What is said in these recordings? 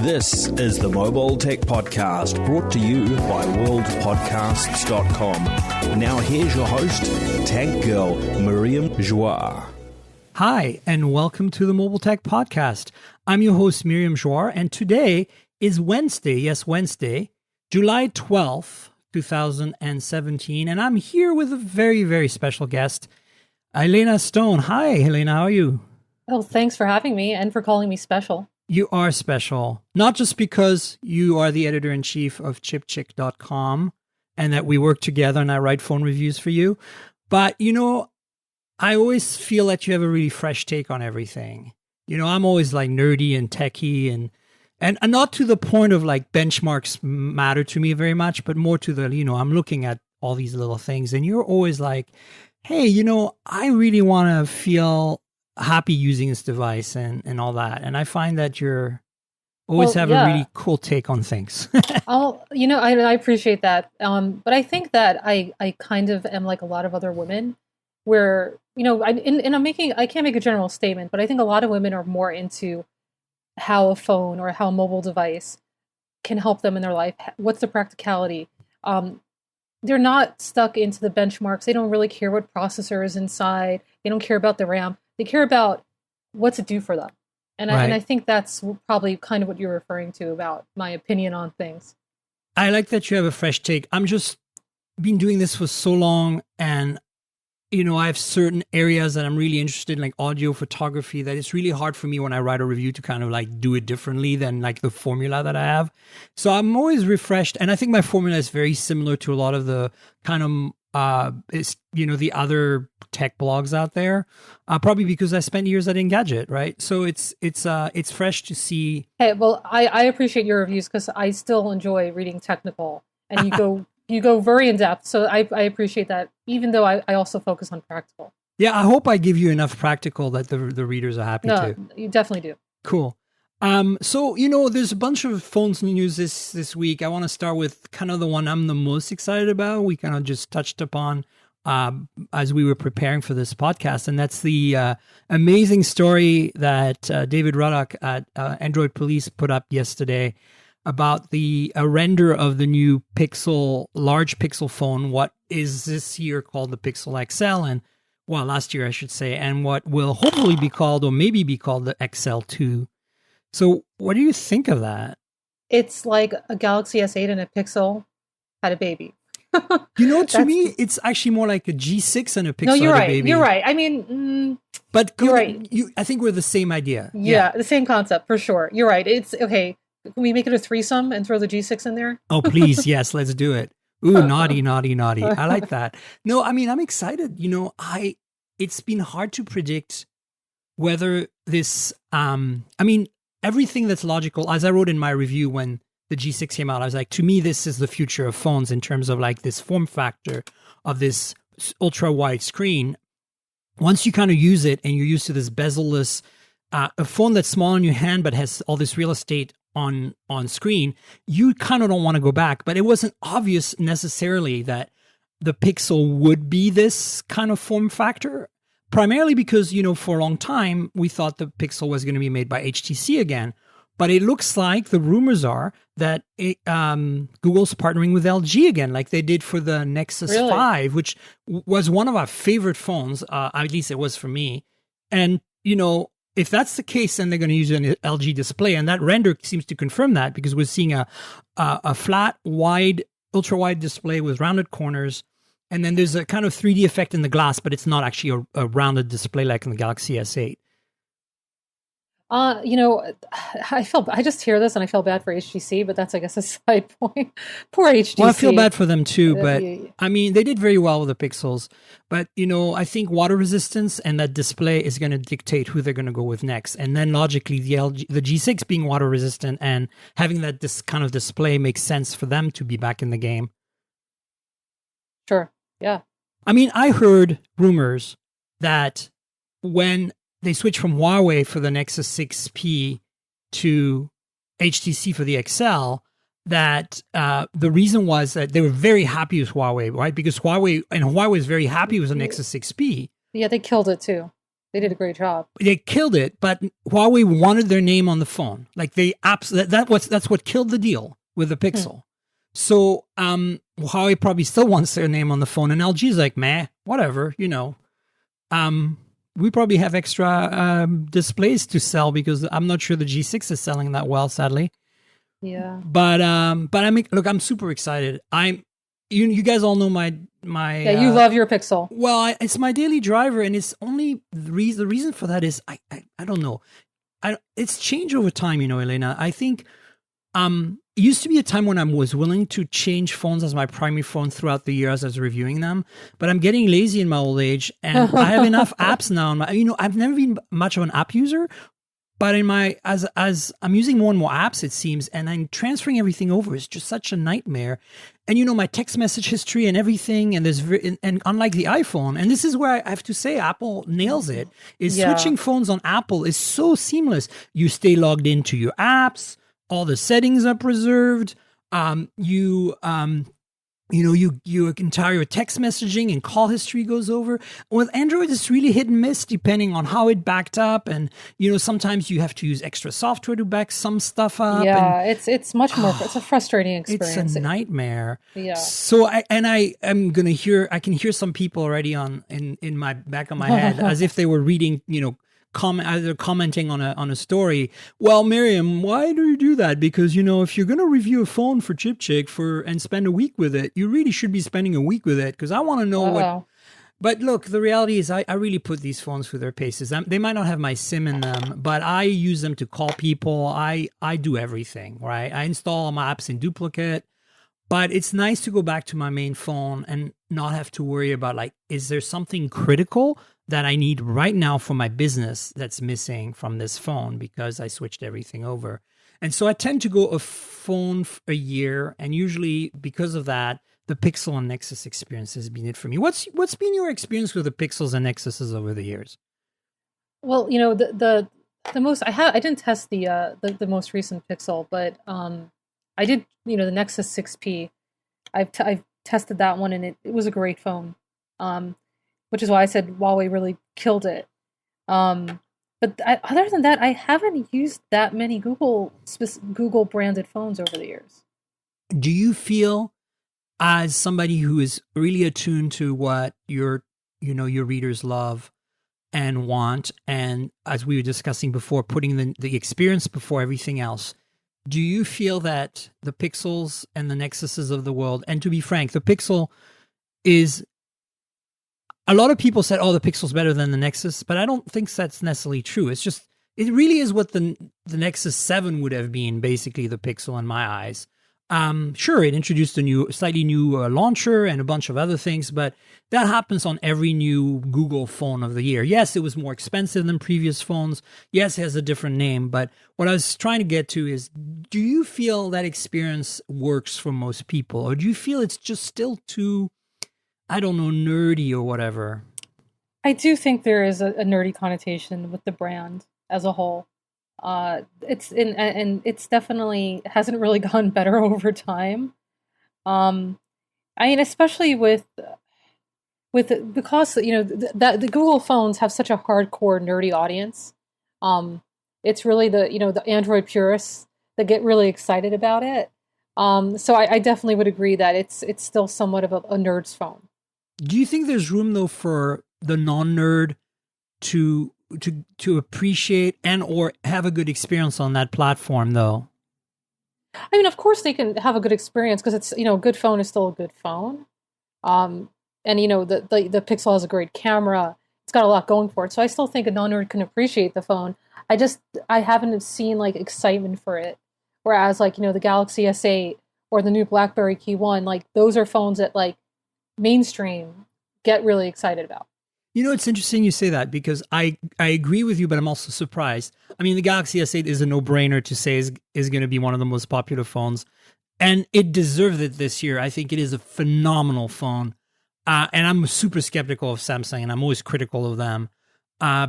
This is the Mobile Tech Podcast, brought to you by worldpodcasts.com. Now here's your host, Tech Girl Miriam Joie. Hi, and welcome to the Mobile Tech Podcast. I'm your host, Miriam Joie, and today is Wednesday, July 12th, 2017, and I'm here with a very, very special guest, Helena Stone. Hi, Helena, how are you? Oh, thanks for having me and for calling me special. You are special, not just because you are the editor-in-chief of chipchick.com and that we work together and I write phone reviews for you, but, I always feel that you have a really fresh take on everything. I'm always like nerdy and techie and not to the point of like benchmarks matter to me very much, but more to the, I'm looking at all these little things and you're always like, hey, I really want to feel happy using this device and all that. And I find that you're always have a really cool take on things. I appreciate that. But I think that I kind of am like a lot of other women where, I can't make a general statement, but I think a lot of women are more into how a phone or how a mobile device can help them in their life. What's the practicality? They're not stuck into the benchmarks. They don't really care what processor is inside. They don't care about the RAM. They care about what's it do for them. And I think that's probably kind of what you're referring to about my opinion on things. I like that you have a fresh take. I'm just been doing this for so long and I have certain areas that I'm really interested in, like audio photography, that it's really hard for me when I write a review to kind of like do it differently than like the formula that I have. So I'm always refreshed. And I think my formula is very similar to a lot of the kind of, the other tech blogs out there, probably because I spent years at Engadget, right? So it's fresh to see. Hey, well, I appreciate your reviews because I still enjoy reading technical and you go very in depth. So I appreciate that, even though I also focus on practical. Yeah, I hope I give you enough practical that the readers are happy too. No, you definitely do. Cool. So, there's a bunch of phones news this week. I want to start with kind of the one I'm the most excited about. We kind of just touched upon as we were preparing for this podcast, and that's the amazing story that David Ruddock at Android Police put up yesterday about the render of the new large Pixel phone, what is this year called the Pixel XL, and last year I should say, and what will hopefully be called, or maybe be called, the XL2. So what do you think of that? It's like a Galaxy S8 and a Pixel had a baby. To me, it's actually more like a G6 and a Pixel had a baby. You're right. I mean, but you're right. I think we're the same idea. Yeah, the same concept for sure. You're right. It's okay. Can we make it a threesome and throw the G6 in there? Oh, please. Yes, let's do it. Ooh, naughty. I like that. No, I mean, I'm excited. It's been hard to predict whether this, everything that's logical, as I wrote in my review when the G6 came out, I was like, to me, this is the future of phones in terms of like this form factor of this ultra wide screen. Once you kind of use it and you're used to this bezel-less, a phone that's small in your hand but has all this real estate on screen, you kind of don't want to go back. But it wasn't obvious necessarily that the Pixel would be this kind of form factor, primarily because, for a long time, we thought the Pixel was going to be made by HTC again. But it looks like the rumors are that Google's partnering with LG again, like they did for the Nexus 5, which was one of our favorite phones, at least it was for me. And, if that's the case, then they're going to use an LG display. And that render seems to confirm that, because we're seeing a flat, wide, ultra-wide display with rounded corners. And then there's a kind of 3D effect in the glass, but it's not actually a rounded display like in the Galaxy S8. I just hear this and I feel bad for HTC, but that's, I guess, a side point. Poor HTC. Well, I feel bad for them too, but I mean, they did very well with the Pixels. But, I think water resistance and that display is going to dictate who they're going to go with next. And then logically, the G6 being water resistant and having this kind of display makes sense for them to be back in the game. Sure. Yeah. I mean, I heard rumors that when they switched from Huawei for the Nexus 6P to HTC for the XL, that the reason was that they were very happy with Huawei, right? Because Huawei is very happy with the Nexus 6P. Yeah, they killed it too. They did a great job. They killed it, but Huawei wanted their name on the phone. Like that's what killed the deal with the Pixel. So Huawei probably still wants their name on the phone, and LG's like, meh, whatever, you know. We probably have extra displays to sell because I'm not sure the G6 is selling that well, sadly. Yeah. But I mean, look, I'm super excited. You guys all know my Yeah, you love your Pixel. Well, it's my daily driver, and it's only the reason for that is I don't know. It's changed over time, you know, Helena. I think it used to be a time when I was willing to change phones as my primary phone throughout the year as I was reviewing them, but I'm getting lazy in my old age, and I have enough apps now. I've never been much of an app user, but as I'm using more and more apps, it seems, and I'm transferring everything over is just such a nightmare. And my text message history and everything, and and unlike the iPhone, and this is where I have to say Apple nails it, is switching phones on Apple is so seamless. You stay logged into your apps, all the settings are preserved. Your entire text messaging and call history goes over. With Android, it's really hit and miss depending on how it backed up, and sometimes you have to use extra software to back some stuff up. Yeah, it's much more. It's a frustrating experience. It's a nightmare. Yeah. So I can hear some people already in my back of my head as if they were reading either commenting on a story. Well, Miriam, why do you do that? Because if you're going to review a phone for Chip Chick and spend a week with it, you really should be spending a week with it, because I want to know what. But look, the reality is I really put these phones through their paces. They might not have my SIM in them, but I use them to call people. I do everything, right? I install all my apps in duplicate. But it's nice to go back to my main phone and not have to worry about, like, is there something critical that I need right now for my business that's missing from this phone because I switched everything over. And so I tend to go a phone a year, and usually because of that, the Pixel and Nexus experience has been it for me. What's been your experience with the Pixels and Nexuses over the years? Well, the most I didn't test the most recent Pixel, but I did, the Nexus 6P. I've tested that one, and it was a great phone, which is why I said Huawei really killed it. But other than that, I haven't used that many Google branded phones over the years. Do you feel, as somebody who is really attuned to what your readers love and want, and as we were discussing before, putting the experience before everything else, do you feel that the Pixels and the Nexuses of the world, and to be frank, the Pixel is, a lot of people said, oh, the Pixel's better than the Nexus, but I don't think that's necessarily true. It's just, it really is what the Nexus 7 would have been, basically the Pixel in my eyes. Sure, it introduced a slightly new launcher and a bunch of other things, but that happens on every new Google phone of the year. Yes, it was more expensive than previous phones. Yes, it has a different name, but what I was trying to get to is, do you feel that experience works for most people, or do you feel it's just still too, I don't know, nerdy or whatever? I do think there is a nerdy connotation with the brand as a whole. It's definitely hasn't really gotten better over time. Especially because that the Google phones have such a hardcore nerdy audience. It's really the Android purists that get really excited about it. So I definitely would agree that it's still somewhat of a nerd's phone. Do you think there's room though for the non-nerd to appreciate and or have a good experience on that platform, though? I mean, of course they can have a good experience, because it's, a good phone is still a good phone. And the Pixel has a great camera. It's got a lot going for it. So I still think a non-nerd can appreciate the phone. I haven't seen like excitement for it. Whereas the Galaxy S8 or the new BlackBerry KEYone, like those are phones that like mainstream get really excited about. It's interesting you say that, because I agree with you, but I'm also surprised. I mean, the Galaxy S8 is a no-brainer to say is going to be one of the most popular phones, and it deserved it this year. I think it is a phenomenal phone, and I'm super skeptical of Samsung, and I'm always critical of them,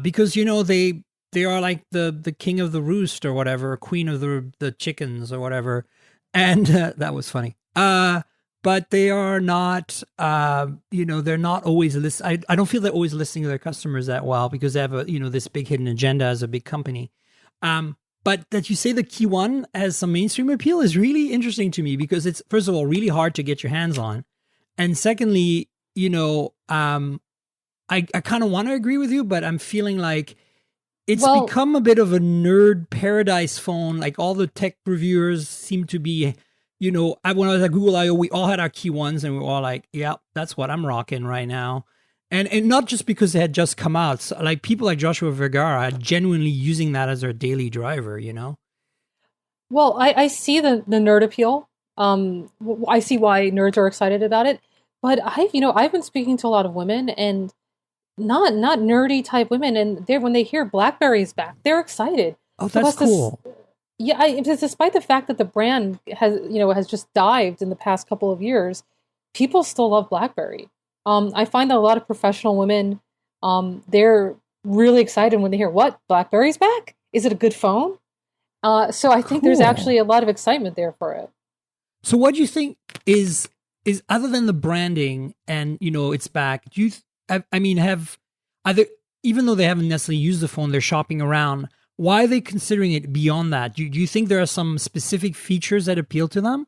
because they are like the king of the roost or whatever, queen of the chickens or whatever, and that was funny. but they are not, they're not always I don't feel they're always listening to their customers that well because they have this big hidden agenda as a big company. But that you say the KEYone has some mainstream appeal is really interesting to me because it's, first of all, really hard to get your hands on. And secondly, I kind of want to agree with you, but I'm feeling like it's become a bit of a nerd paradise phone. Like all the tech reviewers seem to be, when I was at Google I/O, we all had our KEYones and we were all like, yeah, that's what I'm rocking right now. And not just because they had just come out. So like people like Joshua Vergara are genuinely using that as their daily driver, Well, I see the nerd appeal. I see why nerds are excited about it. But I've been speaking to a lot of women and not nerdy type women, and when they hear BlackBerry is back, they're excited. Oh, that's cool. Despite the fact that the brand has just dived in the past couple of years, people still love BlackBerry. I find that a lot of professional women, they're really excited when they hear, what, BlackBerry's back? Is it a good phone? So I think there's actually a lot of excitement there for it. So what do you think is other than the branding and, it's back, do you, have either, even though they haven't necessarily used the phone, they're shopping around, why are they considering it beyond that? Do you think there are some specific features that appeal to them?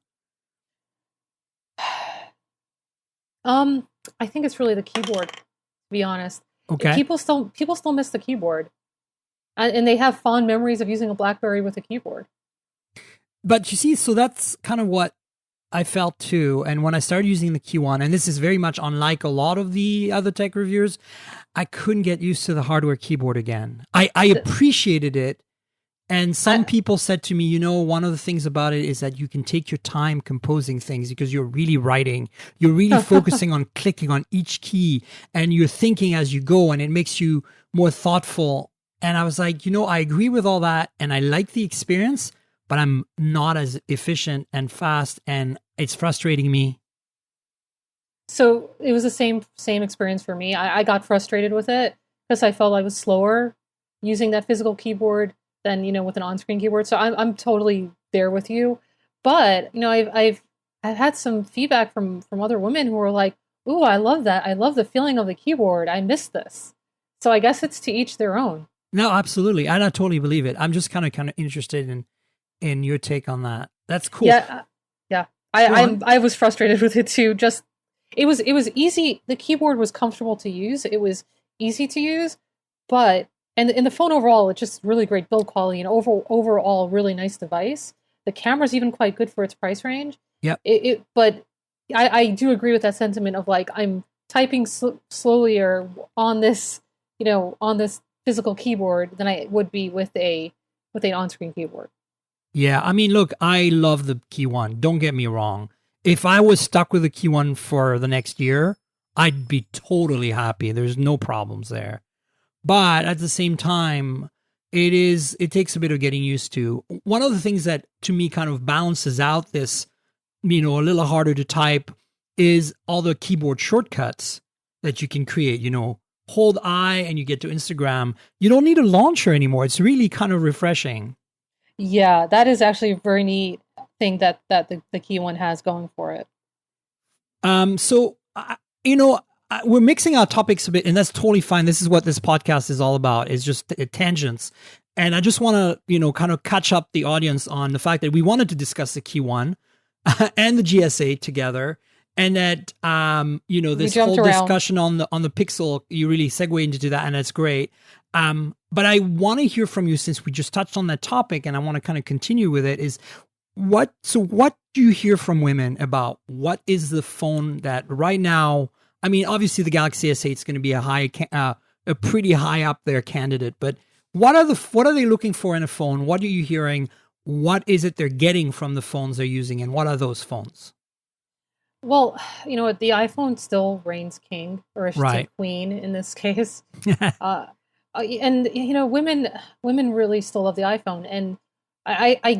I think it's really the keyboard, to be honest. Okay. People still miss the keyboard. And they have fond memories of using a BlackBerry with a keyboard. But you see, so that's kind of what I felt too. And when I started using the KEYone, and this is very much unlike a lot of the other tech reviewers, I couldn't get used to the hardware keyboard again. I appreciated it. And some people said to me, one of the things about it is that you can take your time composing things because you're really writing. You're really focusing on clicking on each key and you're thinking as you go and it makes you more thoughtful. And I was like, I agree with all that and I like the experience, but I'm not as efficient and fast and it's frustrating me. So it was the same experience for me. I got frustrated with it because I felt I was slower using that physical keyboard than with an on-screen keyboard. So I'm totally there with you. But I've had some feedback from other women who were like, "Ooh, I love that. I love the feeling of the keyboard. I miss this." So I guess it's to each their own. No, absolutely. I totally believe it. I'm just kind of interested in your take on that. That's cool. Yeah. I was frustrated with it too. Just it was easy. The keyboard was comfortable to use. It was easy to use, but and the phone overall, it's just really great build quality and overall really nice device. The camera's even quite good for its price range. Yeah. But I do agree with that sentiment of like I'm typing slowly or on this physical keyboard than I would be with an on-screen keyboard. Yeah, look, I love the KEYone. Don't get me wrong. If I was stuck with the KEYone for the next year, I'd be totally happy. There's no problems there. But at the same time, it takes a bit of getting used to. One of the things that to me kind of balances out this, a little harder to type is all the keyboard shortcuts that you can create, hold I and you get to Instagram. You don't need a launcher anymore. It's really kind of refreshing. Yeah, that is actually a very neat thing that the KEYone has going for it. We're mixing our topics a bit, and that's totally fine. This is what this podcast is all about, is just tangents. And I just want to, kind of catch up the audience on the fact that we wanted to discuss the KEYone and the GS8 together. And that, this whole discussion on the Pixel, you really segue into that, and that's great. But I want to hear from you, since we just touched on that topic, and I want to kind of continue with it, is what do you hear from women about what is the phone that right now, obviously the Galaxy S8 is going to be a pretty high up there candidate, but what are they looking for in a phone? What are you hearing? What is it they're getting from the phones they're using, and what are those phones? Well, the iPhone still reigns king, or I should say queen in this case. And women really still love the iPhone, and I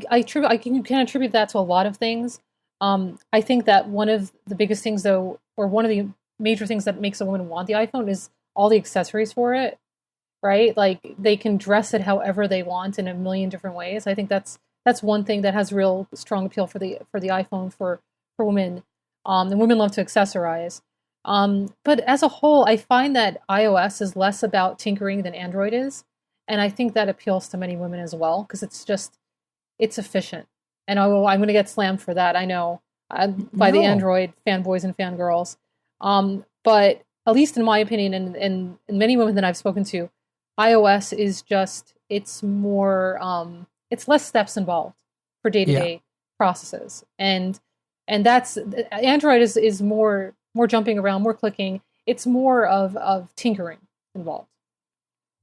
can attribute that to a lot of things. I think that one of the biggest things, though, or one of the major things that makes a woman want the iPhone is all the accessories for it, right? Like they can dress it however they want in a million different ways. I think that's one thing that has real strong appeal for the iPhone for women. and women love to accessorize. But as a whole, I find that iOS is less about tinkering than Android is. And I think that appeals to many women as well, because it's efficient. And I'm going to get slammed for that, I know, by the Android fanboys and fangirls. But at least in my opinion, and many women that I've spoken to, iOS is it's more, it's less steps involved for day-to-day processes. And that's, Android is more jumping around, more clicking. It's more of tinkering involved.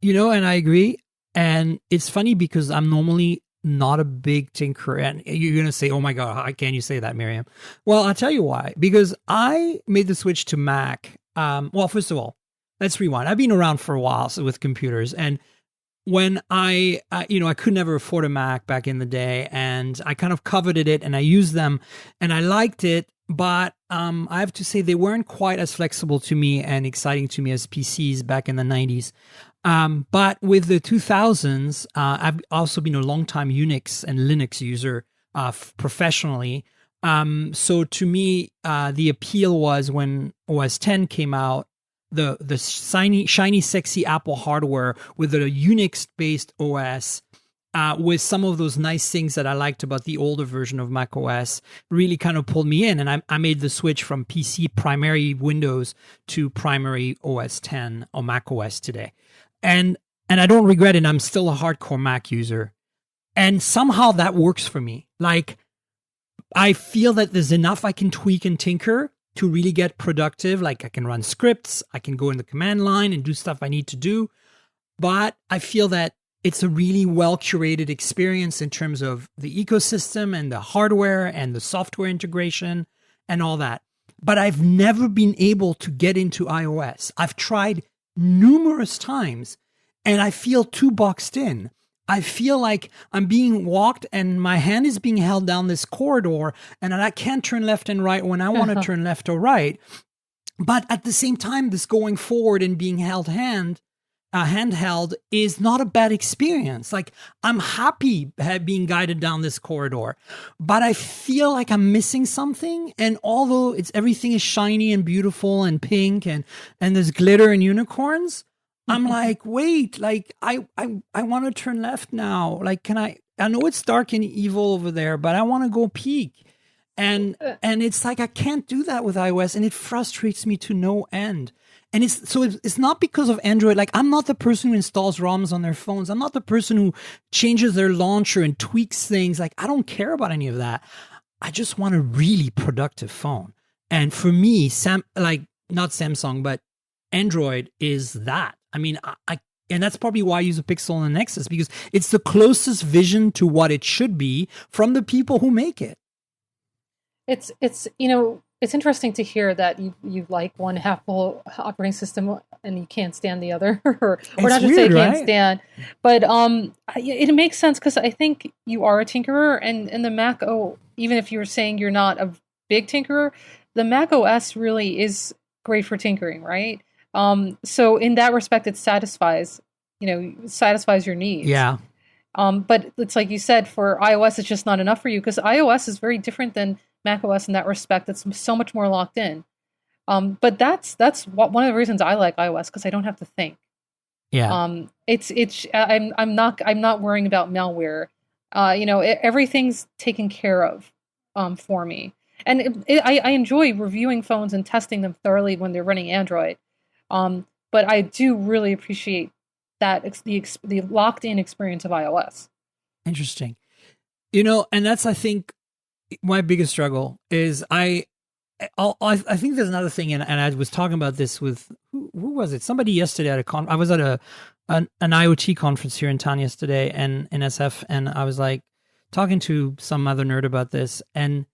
And I agree. And it's funny because I'm normally not a big tinkerer. And you're going to say, oh my God, how can you say that, Miriam? Well, I'll tell you why. Because I made the switch to Mac. Well, first of all, let's rewind. I've been around for a while with computers. And when I could never afford a Mac back in the day, and I kind of coveted it and I used them and I liked it. But I have to say they weren't quite as flexible to me and exciting to me as PCs back in the 90s. But with the 2000s, I've also been a long-time Unix and Linux user professionally. So to me, the appeal was when OS X came out, the shiny, sexy Apple hardware with a Unix-based OS. With some of those nice things that I liked about the older version of Mac OS really kind of pulled me in. And I made the switch from PC primary Windows to primary OS X or Mac OS today. And I don't regret it. I'm still a hardcore Mac user. And somehow that works for me. Like, I feel that there's enough I can tweak and tinker to really get productive. Like, I can run scripts, I can go in the command line and do stuff I need to do. But I feel that it's a really well-curated experience in terms of the ecosystem and the hardware and the software integration and all that. But I've never been able to get into iOS. I've tried numerous times and I feel too boxed in. I feel like I'm being walked and my hand is being held down this corridor and I can't turn left and right when I want to turn left or right. But at the same time, this going forward and being handheld is not a bad experience. Like, I'm happy being guided down this corridor, but I feel like I'm missing something. And although everything is shiny and beautiful and pink and there's glitter and unicorns, I'm like, wait, like I want to turn left now. Like, I know it's dark and evil over there, but I want to go peek. And it's like, I can't do that with iOS, and it frustrates me to no end. And it's not because of Android. Like, I'm not the person who installs ROMs on their phones. I'm not the person who changes their launcher and tweaks things. Like, I don't care about any of that. I just want a really productive phone. And for me, not Samsung, but Android is that. I mean, and that's probably why I use a Pixel and a Nexus, because it's the closest vision to what it should be from the people who make it. It's interesting to hear that you like one Apple operating system and you can't stand the other, or not to say can't stand, but it makes sense because I think you are a tinkerer, and the Mac even if you were saying you're not a big tinkerer, the Mac OS really is great for tinkering, right? So in that respect, it satisfies your needs. Yeah. But it's like you said, for iOS, it's just not enough for you because iOS is very different than Mac OS in that respect. It's so much more locked in. But that's one of the reasons I like iOS, because I don't have to think. Yeah. I'm not worrying about malware. Everything's taken care of for me. And I enjoy reviewing phones and testing them thoroughly when they're running Android. But I do really appreciate that the locked-in experience of iOS. Interesting. And that's, I think, my biggest struggle is I think there's another thing, and I was talking about this with, who was it? Somebody yesterday at I was at an IoT conference here in town yesterday, and in SF, and I was like talking to some other nerd about this, and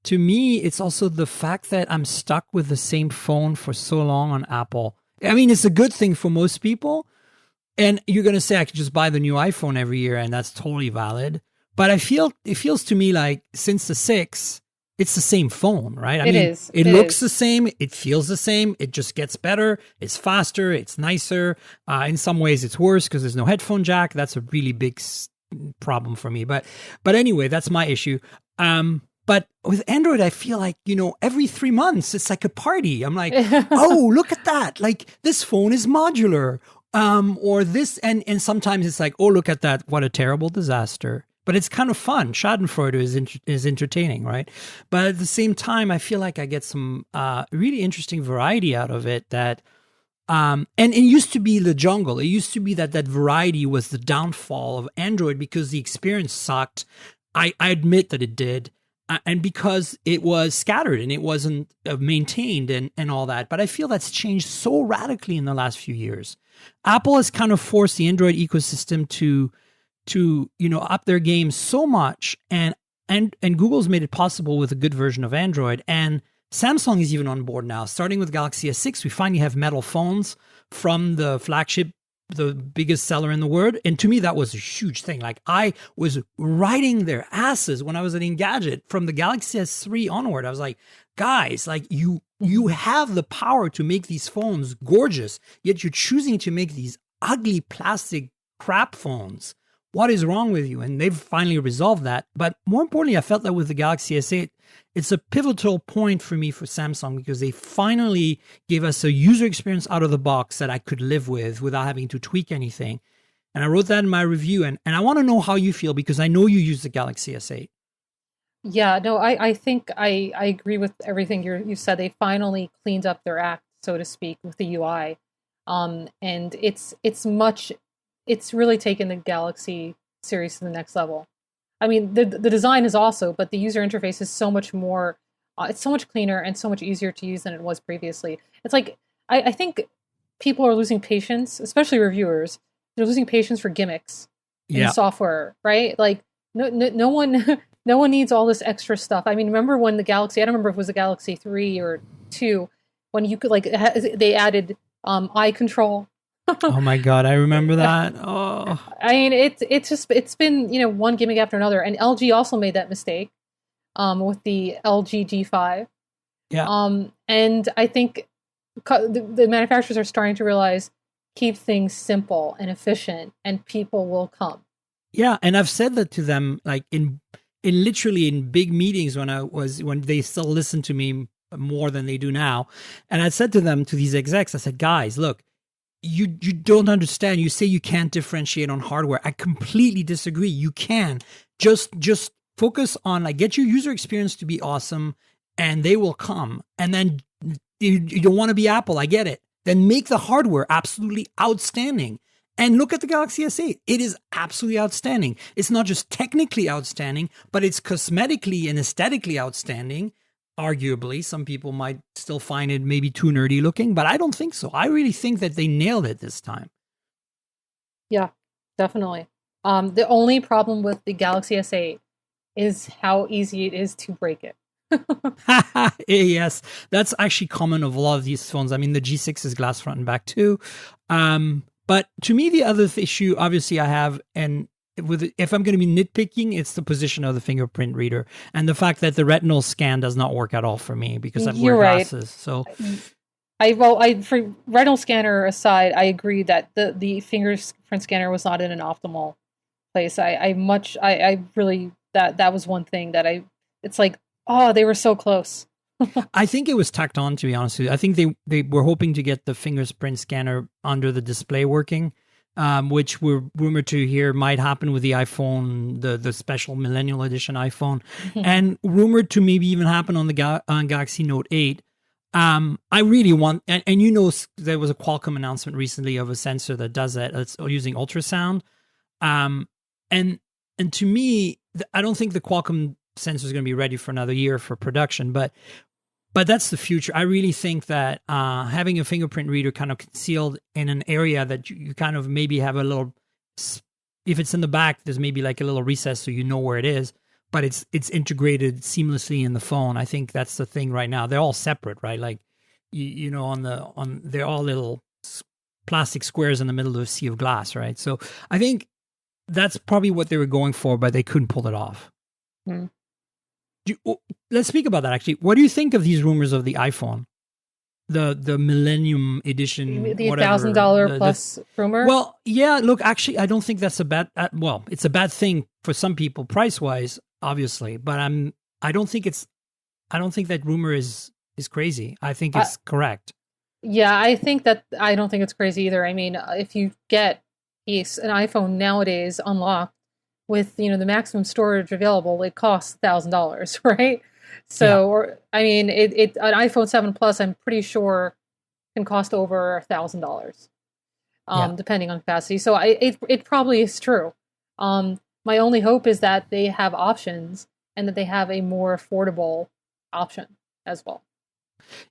to me, it's also the fact that I'm stuck with the same phone for so long on Apple. I mean, it's a good thing for most people. And you're going to say I could just buy the new iPhone every year, and that's totally valid. But it feels to me like since the 6, it's the same phone, right? It looks the same. It feels the same. It just gets better. It's faster. It's nicer. In some ways, it's worse because there's no headphone jack. That's a really big problem for me. But anyway, that's my issue. But with Android, I feel like, every 3 months, it's like a party. I'm like, oh, look at that. Like, this phone is modular. Or this, and sometimes it's like, oh, look at that. What a terrible disaster. But it's kind of fun. Schadenfreude is entertaining, right? But at the same time, I feel like I get some really interesting variety out of it that, and it used to be the jungle. It used to be that variety was the downfall of Android because the experience sucked. I admit that it did. And because it was scattered and it wasn't maintained and all that. But I feel that's changed so radically in the last few years. Apple has kind of forced the Android ecosystem to up their game so much. And Google's made it possible with a good version of Android. And Samsung is even on board now. Starting with Galaxy S6, we finally have metal phones from the flagship, the biggest seller in the world. And to me, that was a huge thing. Like, I was riding their asses when I was at Engadget from the Galaxy S3 onward. I was like, guys, like you have the power to make these phones gorgeous, yet you're choosing to make these ugly plastic crap phones. What is wrong with you? And they've finally resolved that. But more importantly, I felt that with the Galaxy S8, it's a pivotal point for me for Samsung because they finally gave us a user experience out of the box that I could live with without having to tweak anything. And I wrote that in my review. And I want to know how you feel because I know you use the Galaxy S8. Yeah, no, I think I agree with everything you said. They finally cleaned up their act, so to speak, with the UI. And it's really taken the Galaxy series to the next level. I mean, the design is also, but the user interface is so much more, it's so much cleaner and so much easier to use than it was previously. It's like, I think people are losing patience, especially reviewers. They're losing patience for gimmicks in software, right? Like, no one no one needs all this extra stuff. I mean, remember when the Galaxy, I don't remember if it was the Galaxy 3 or 2, when you could, like, they added eye control. Oh my God, I remember that. Oh, I mean, it's been, one gimmick after another, and LG also made that mistake with the LG G5. Yeah. And I think the manufacturers are starting to realize, keep things simple and efficient, and people will come. Yeah, and I've said that to them, like in literally in big meetings when they still listen to me more than they do now, and I said to them, to these execs, I said, guys, look. You don't understand. You say you can't differentiate on hardware. I completely disagree. You can. Just focus on, like, get your user experience to be awesome and they will come. And then you don't want to be Apple. I get it. Then make the hardware absolutely outstanding. And look at the Galaxy S8. It is absolutely outstanding. It's not just technically outstanding, but it's cosmetically and aesthetically outstanding. Arguably, some people might still find it maybe too nerdy looking, but I don't think so. I really think that they nailed it this time. Yeah, definitely. The only problem with the Galaxy S8 is how easy it is to break it. Yes, that's actually common of a lot of these phones. I mean, the G6 is glass front and back too. But to me, the other issue, obviously, I have, and if I'm going to be nitpicking, it's the position of the fingerprint reader and the fact that the retinal scan does not work at all for me because I wear glasses. So, for retinal scanner aside, I agree that the fingerprint scanner was not in an optimal place. I really, that was one thing that it's like, oh, they were so close. I think it was tacked on, to be honest with you. I think they were hoping to get the fingerprint scanner under the display working. Which we're rumored to hear might happen with the iPhone, the special Millennial Edition iPhone, and rumored to maybe even happen on the on Galaxy Note 8. I really want, and there was a Qualcomm announcement recently of a sensor that does that. It's using ultrasound, and to me, I don't think the Qualcomm sensor is going to be ready for another year for production, but that's the future. I really think that having a fingerprint reader kind of concealed in an area that you kind of maybe have a little, if it's in the back, there's maybe like a little recess so you know where it is, but it's integrated seamlessly in the phone. I think that's the thing right now. They're all separate, right? Like, they're all little plastic squares in the middle of a sea of glass, right? So I think that's probably what they were going for, but they couldn't pull it off. Hmm. Let's speak about that, actually. What do you think of these rumors of the iPhone? The Millennium Edition, the $1,000 plus rumor? Well, yeah, look, actually, I don't think that's a bad, it's a bad thing for some people price-wise, obviously, but I don't think that rumor is crazy. I think it's correct. Yeah, I don't think it's crazy either. I mean, if you get an iPhone nowadays unlocked with, the maximum storage available, it costs $1,000, right? So, I mean, an iPhone 7 Plus, I'm pretty sure, can cost over $1,000, depending on capacity. So it probably is true. My only hope is that they have options and that they have a more affordable option as well.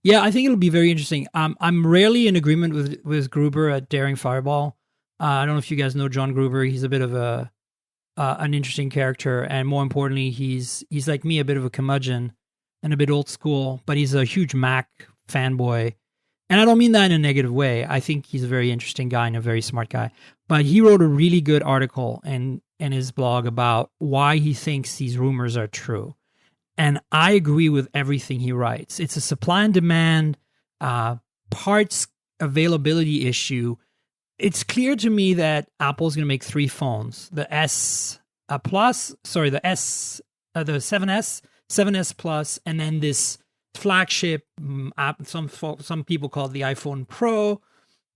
Yeah, I think it'll be very interesting. I'm rarely in agreement with Gruber at Daring Fireball. I don't know if you guys know John Gruber. He's a bit of an interesting character, and more importantly, he's like me, a bit of a curmudgeon and a bit old school. But he's a huge Mac fanboy, and I don't mean that in a negative way. I think he's a very interesting guy and a very smart guy. But he wrote a really good article in his blog about why he thinks these rumors are true. And I agree with everything he writes. It's a supply and demand, parts availability issue. It's clear to me that Apple's going to make 3 phones: the S Plus, the 7S, 7S Plus, and then this flagship. Some people call it the iPhone Pro,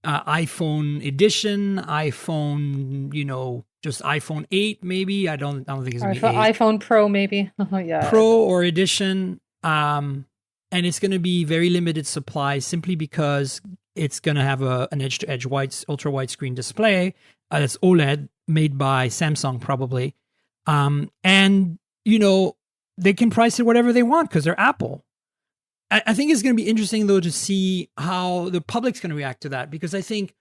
iPhone Edition, iPhone, just iPhone 8 maybe. I don't think it's going to be 8. iPhone Pro maybe. Yeah. Pro or Edition. And it's going to be very limited supply simply because it's going to have an edge-to-edge ultra widescreen display that's OLED, made by Samsung probably. And they can price it whatever they want because they're Apple. I think it's going to be interesting though to see how the public's going to react to that, because I think,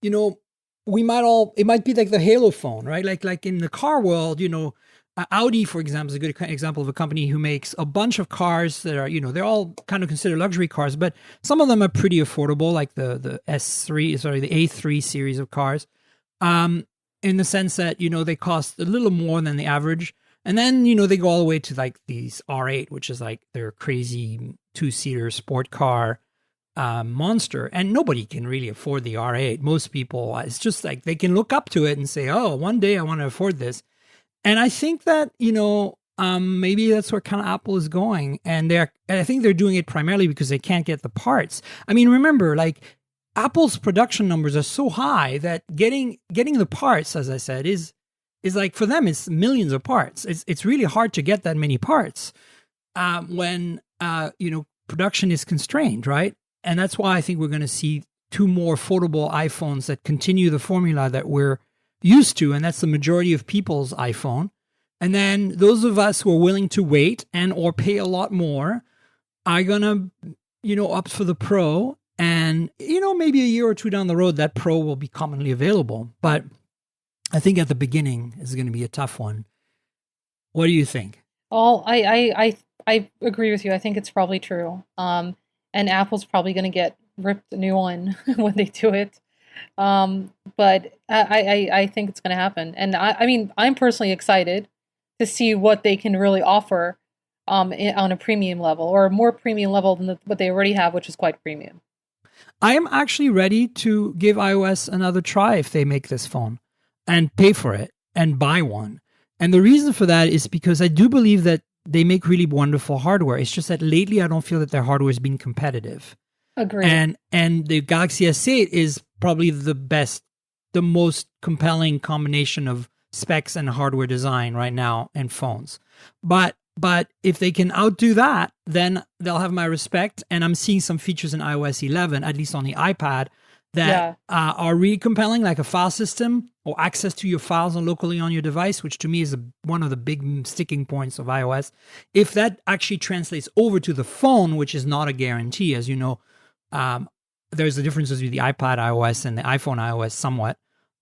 it might be like the Halo phone, right? Like in the car world, Audi, for example, is a good example of a company who makes a bunch of cars that are, they're all kind of considered luxury cars, but some of them are pretty affordable, like the the A3 series of cars, in the sense that, they cost a little more than the average. And then, they go all the way to like these R8, which is like their crazy 2-seater sport car monster, and nobody can really afford the R8. Most people, it's just like they can look up to it and say, oh, one day I want to afford this. And I think that, maybe that's where kind of Apple is going. And I think they're doing it primarily because they can't get the parts. I mean, remember, like Apple's production numbers are so high that getting the parts, as I said, is like, for them, it's millions of parts. It's really hard to get that many parts when production is constrained, right? And that's why I think we're going to see 2 more affordable iPhones that continue the formula that we're used to, and that's the majority of people's iPhone. And then those of us who are willing to wait and or pay a lot more are going to, opt for the Pro. And, maybe a year or 2 down the road, that Pro will be commonly available. But I think at the beginning is going to be a tough one. What do you think? Oh, I agree with you. I think it's probably true. And Apple's probably going to get ripped a new one when they do it. But I think it's going to happen. And I mean, I'm personally excited to see what they can really offer on a premium level, or a more premium level than what they already have, which is quite premium. I am actually ready to give iOS another try if they make this phone and pay for it and buy one. And the reason for that is because I do believe that they make really wonderful hardware. It's just that lately I don't feel that their hardware has been competitive. Agreed. And the Galaxy S8 is probably the most compelling combination of specs and hardware design right now in phones. But if they can outdo that, then they'll have my respect. And I'm seeing some features in iOS 11, at least on the iPad, that are really compelling, like a file system or access to your files locally on your device, which to me is one of the big sticking points of iOS. If that actually translates over to the phone, which is not a guarantee, as you know, there's the differences with the iPad iOS and the iPhone iOS somewhat.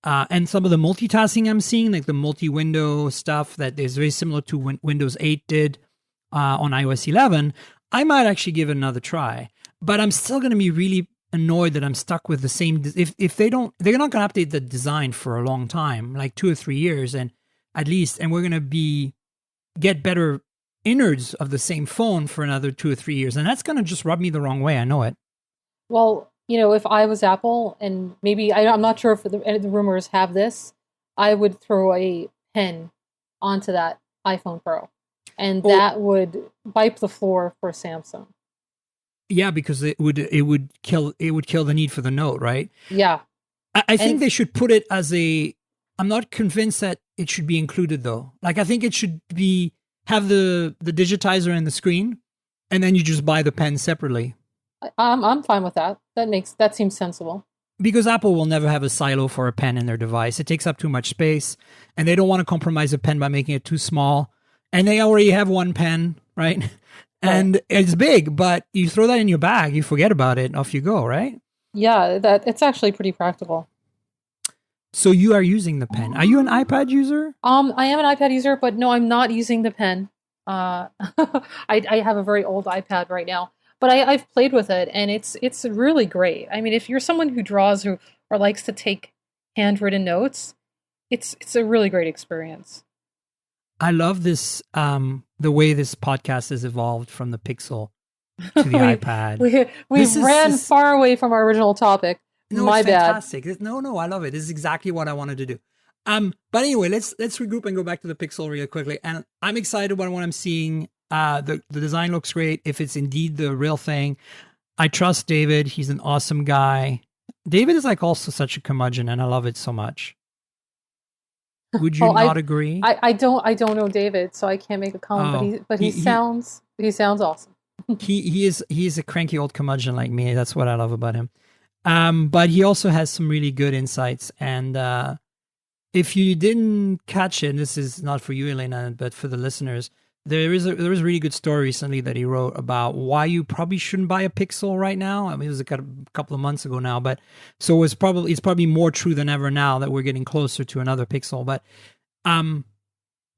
And some of the multitasking I'm seeing, like the multi-window stuff that is very similar to Windows 8 did on iOS 11, I might actually give it another try. But I'm still going to be really annoyed that I'm stuck with the same. If they're not going to update the design for a long time, like 2 or 3 years, and at least, and we're going to get better innards of the same phone for another 2 or 3 years, and that's going to just rub me the wrong way. I know it. Well, if I was Apple, and maybe I'm not sure if the rumors have this, I would throw a pen onto that iPhone Pro. and that would wipe the floor for Samsung. Yeah, because it would kill the need for the Note, right? Yeah. I think they should put it as a. I'm not convinced that it should be included though. Like I think it should have the digitizer and the screen, and then you just buy the pen separately. I'm fine with that. That seems sensible. Because Apple will never have a silo for a pen in their device. It takes up too much space, and they don't want to compromise a pen by making it too small. And they already have one pen, right? And it's big, but you throw that in your bag, you forget about it, off you go, right? Yeah, it's actually pretty practical. So you are using the pen. Are you an iPad user? I am an iPad user, but no, I'm not using the pen. I have a very old iPad right now, but I've played with it, and it's really great. I mean, if you're someone who draws or likes to take handwritten notes, it's a really great experience. I love this, the way this podcast has evolved from the Pixel to the iPad. We ran far away from our original topic. No, My it's bad. Fantastic. No, I love it. This is exactly what I wanted to do. But anyway, let's regroup and go back to the Pixel real quickly. And I'm excited about what I'm seeing. The design looks great. If it's indeed the real thing, I trust David. He's an awesome guy. David is like also such a curmudgeon, and I love it so much. Would you not agree? I don't know David, so I can't make a comment. But he sounds awesome. he is a cranky old curmudgeon like me. That's what I love about him. But he also has some really good insights. And if you didn't catch it, and this is not for you, Helena, but for the listeners, there is a really good story recently that he wrote about why you probably shouldn't buy a Pixel right now. I mean, it was a couple of months ago now, but so it's probably more true than ever now that we're getting closer to another Pixel. But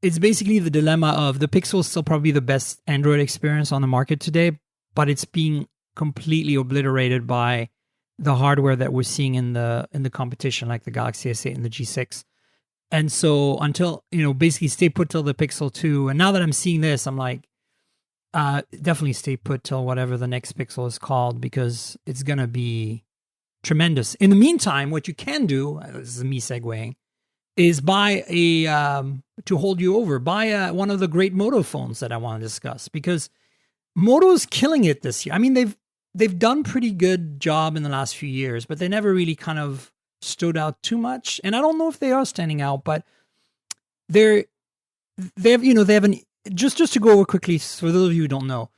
it's basically the dilemma of the Pixel is still probably the best Android experience on the market today, but it's being completely obliterated by the hardware that we're seeing in the competition, like the Galaxy S8 and the G6. And so until, basically stay put till the Pixel 2. And now that I'm seeing this, I'm like, definitely stay put till whatever the next Pixel is called, because it's going to be tremendous. In the meantime, what you can do, this is me segueing, is buy to hold you over, buy one of the great Moto phones that I want to discuss, because Moto's killing it this year. I mean, they've done pretty good job in the last few years, but they never really kind of stood out too much. And I don't know if they are standing out, but they have just to go over quickly for those of you who don't know,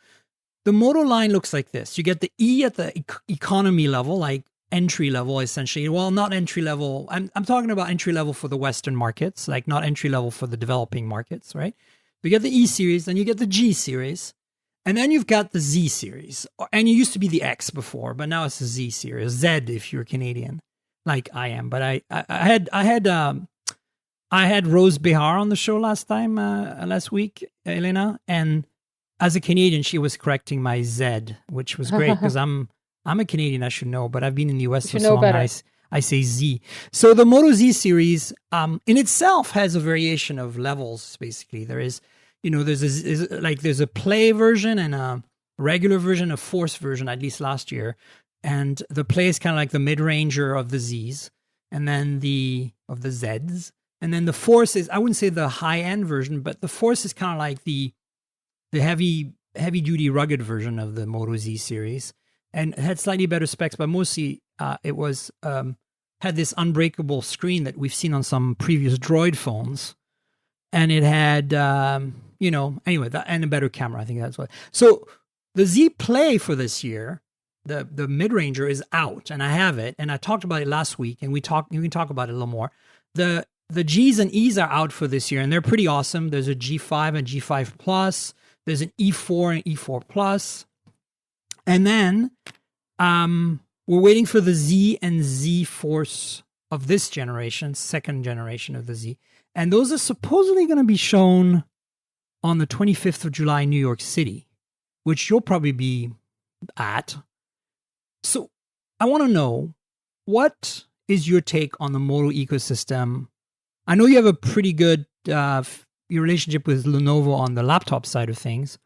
the Moto line looks like this. You get the E at the economy level, like entry level essentially. Well, not entry level. I'm talking about entry level for the Western markets, like not entry level for the developing markets, right? You get the E series, then you get the G series. And then you've got the Z series, and it used to be the X before, but now it's the Z series, Z if you're Canadian, like I am. But I had Rose Behar on the show last week, Helena, and as a Canadian, she was correcting my Z, which was great because I'm a Canadian, I should know, but I've been in the US for so long. I say Z. So the Moto Z series, in itself, has a variation of levels. Basically, there is. There's a play version and a regular version, a force version, at least last year. And the play is kind of like the mid-ranger of the Zs, and then of the Zs. And then the force is, I wouldn't say the high-end version, but the force is kind of like the heavy-duty rugged version of the Moto Z series. And it had slightly better specs, but mostly it was had this unbreakable screen that we've seen on some previous Droid phones. And it had, anyway, and a better camera. I think that's what. So the Z Play for this year, the mid-ranger is out, and I have it, and I talked about it last week, and we can talk about it a little more. The Gs and Es are out for this year, and they're pretty awesome. There's a G5 and G5 Plus. There's an E4 and E4 Plus. And then we're waiting for the Z and Z Force of this generation, second generation of the Z. And those are supposedly going to be shown on the 25th of July in New York City, which you'll probably be at. So I want to know, what is your take on the Moto ecosystem? I know you have a pretty good your relationship with Lenovo on the laptop side of things.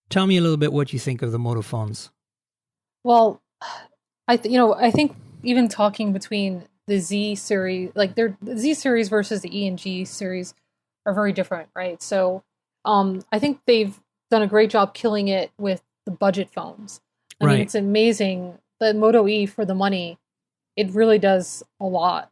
Tell me a little bit what you think of the Moto phones. Well, I think even talking between the Z series, like the Z series versus the E and G series are very different, right? So I think they've done a great job killing it with the budget phones. I mean, it's amazing. The Moto E for the money, it really does a lot.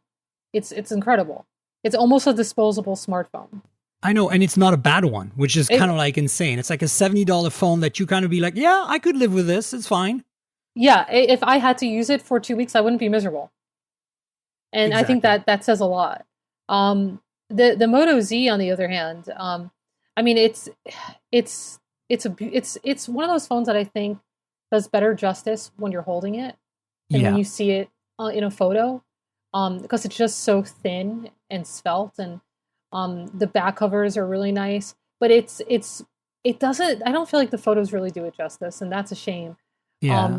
It's incredible. It's almost a disposable smartphone. I know, and it's not a bad one, which is kind of like insane. It's like a $70 phone that you kind of be like, yeah, I could live with this. It's fine. Yeah, if I had to use it for 2 weeks, I wouldn't be miserable. And I think that says a lot. The Moto Z, on the other hand, I mean, it's one of those phones that I think does better justice when you're holding it and when you see it in a photo, because it's just so thin and svelte, and the back covers are really nice. But it doesn't. I don't feel like the photos really do it justice, and that's a shame. Yeah.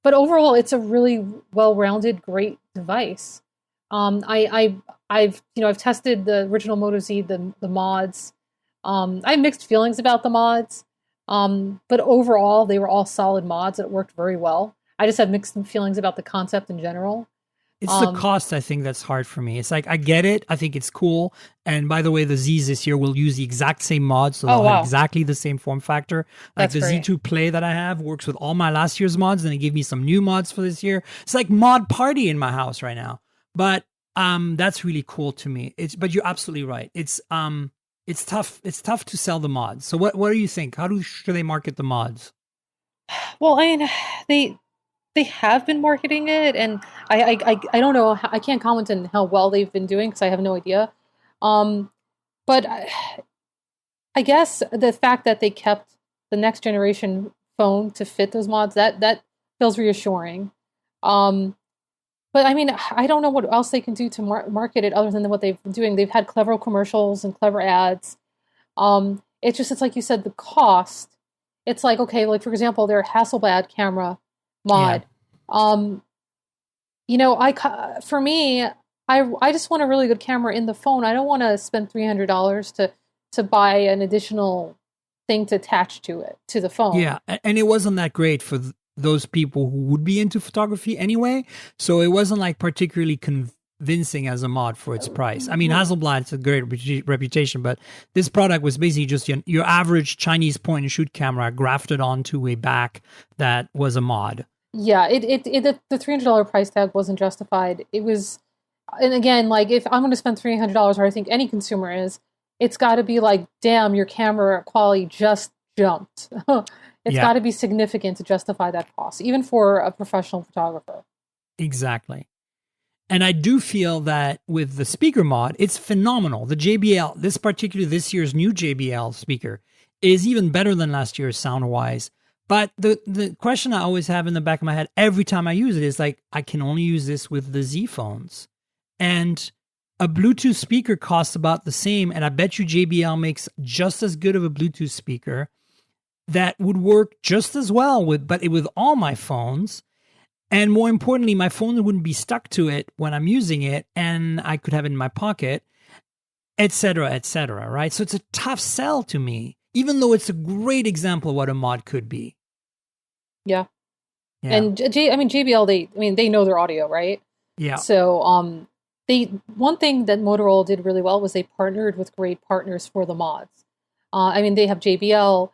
But overall, it's a really well-rounded, great device. I've tested the original Moto Z, the mods. I have mixed feelings about the mods, but overall they were all solid mods that worked very well. I just have mixed feelings about the concept in general. It's the cost, I think, that's hard for me. It's like, I get it. I think it's cool. And by the way, the Zs this year will use the exact same mods, so they'll have exactly the same form factor. Like the Z2 Play that I have works with all my last year's mods, and they gave me some new mods for this year. It's like mod party in my house right now. But that's really cool to me. But you're absolutely right. It's tough. It's tough to sell the mods. So what do you think? Should they market the mods? Well, I mean, they have been marketing it, and I don't know. I can't comment on how well they've been doing because I have no idea. But I guess the fact that they kept the next generation phone to fit those mods, that feels reassuring. But I mean, I don't know what else they can do to market it other than what they've been doing. They've had clever commercials and clever ads. It's like you said, the cost. It's like, okay, like for example, their Hasselblad camera mod. Yeah. For me, I just want a really good camera in the phone. I don't want to spend $300 to buy an additional thing to attach to the phone. Yeah, and it wasn't that great for those people who would be into photography anyway. So it wasn't like particularly convincing as a mod for its price. I mean, Hasselblad's a great reputation, but this product was basically just your average Chinese point and shoot camera grafted onto a back that was a mod. Yeah, the $300 price tag wasn't justified. It was, and again, like if I'm going to spend $300, or I think any consumer is, it's got to be like, damn, your camera quality just jumped. It's got to be significant to justify that cost, even for a professional photographer. Exactly. And I do feel that with the speaker mod, it's phenomenal. The JBL, this year's new JBL speaker, is even better than last year's sound-wise. But the question I always have in the back of my head every time I use it is like, I can only use this with the Z phones. And a Bluetooth speaker costs about the same, and I bet you JBL makes just as good of a Bluetooth speaker that would work just as well with all my phones. And more importantly, my phone wouldn't be stuck to it when I'm using it, and I could have it in my pocket, et cetera, right? So it's a tough sell to me, even though it's a great example of what a mod could be. Yeah. And JBL, they know their audio, right? Yeah. So one thing that Motorola did really well was they partnered with great partners for the mods. They have JBL.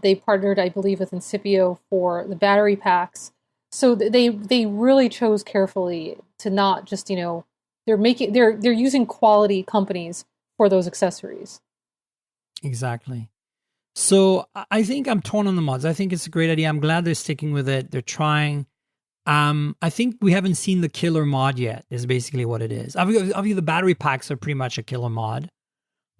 They partnered, I believe, with Incipio for the battery packs. So they really chose carefully to not just, they're using quality companies for those accessories. Exactly. So I think I'm torn on the mods. I think it's a great idea. I'm glad they're sticking with it. They're trying. I think we haven't seen the killer mod yet, is basically what it is. Obviously, the battery packs are pretty much a killer mod,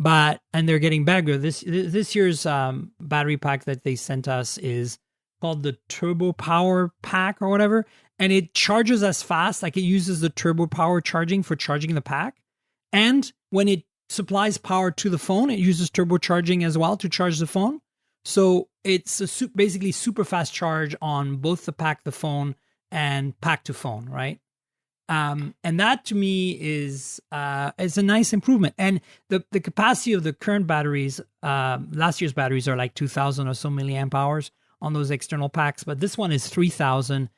and they're getting bigger. This year's battery pack that they sent us is called the Turbo Power Pack or whatever, and it charges as fast, like it uses the Turbo Power charging for charging the pack, and when it supplies power to the phone, it uses turbocharging as well to charge the phone. So it's basically super fast charge on both the pack, the phone, and pack to phone, right? And that to me is a nice improvement. And the capacity of the current batteries, last year's batteries are like 2,000 or so milliamp hours on those external packs, but this one is 3,000.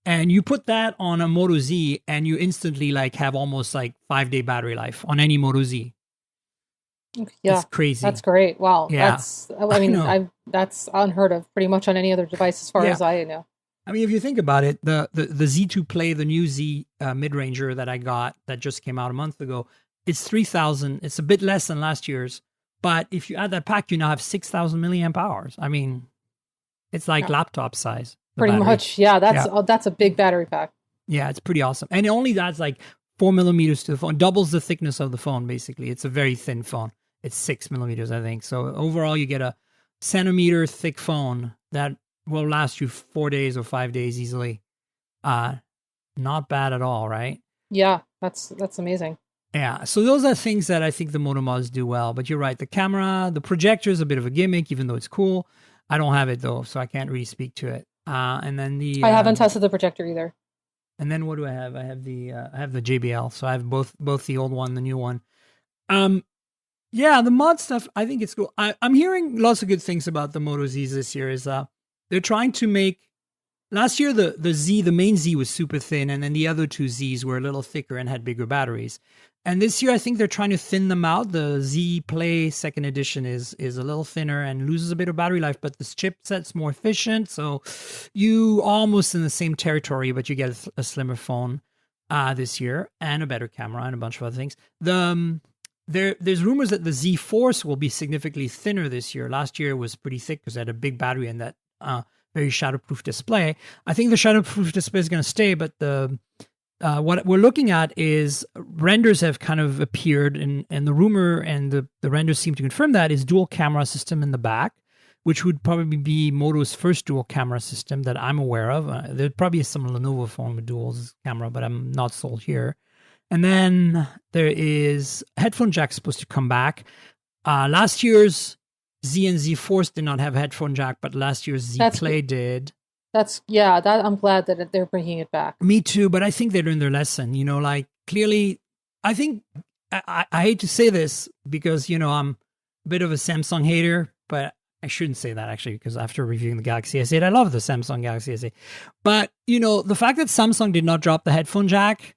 And you put that on a Moto Z, and you instantly like have almost like 5-day battery life on any Moto Z. Yeah, It's crazy. that's great. Wow, Yeah. that's I mean, know. that's unheard of pretty much on any other device as far Yeah. as I know. I mean, if you think about it, the Z2 Play, the new Z mid-ranger that I got that just came out a month ago, it's 3,000. It's a bit less than last year's. But if you add that pack, you now have 6,000 milliamp hours. I mean, it's like Yeah. laptop size. Pretty battery. much, yeah. That's a big battery pack. Yeah, it's pretty awesome. And it only adds like 4 millimeters to the phone, doubles the thickness of the phone, basically. It's a very thin phone. It's 6 millimeters, I think. So overall, you get a centimeter thick phone that will last you 4 days or 5 days easily. Not bad at all, right? Yeah, that's amazing. Yeah, so those are things that I think the Moto Mods do well. But you're right, the camera, the projector is a bit of a gimmick, even though it's cool. I don't have it though, so I can't really speak to it. And then I haven't tested the projector either. And then what do I have? I have the JBL, so I have both the old one, the new one. Yeah, the mod stuff, I think it's cool. I'm hearing lots of good things about the Moto Zs this year. Is they're trying to make. Last year, the main Z was super thin, and then the other two Zs were a little thicker and had bigger batteries. And this year, I think they're trying to thin them out. The Z Play second edition is a little thinner and loses a bit of battery life, but the chipset's more efficient. So you almost in the same territory, but you get a slimmer phone this year and a better camera and a bunch of other things. There's rumors that the Z Force will be significantly thinner this year. Last year it was pretty thick because it had a big battery and that very shadowproof display. I think the shadowproof display is going to stay, but what we're looking at is renders have kind of appeared, and the rumor and the renders seem to confirm that is dual camera system in the back, which would probably be Moto's first dual camera system that I'm aware of. There probably is some Lenovo phone with dual camera, but I'm not sold here. And then there is headphone jack supposed to come back. Last year's Z and Z Force did not have headphone jack, but last year's Z Play did. I'm glad that they're bringing it back. Me too, but I think they learned their lesson. You know, like clearly, I think I hate to say this because I'm a bit of a Samsung hater, but I shouldn't say that actually because after reviewing the Galaxy S8, I love the Samsung Galaxy S8. But the fact that Samsung did not drop the headphone jack,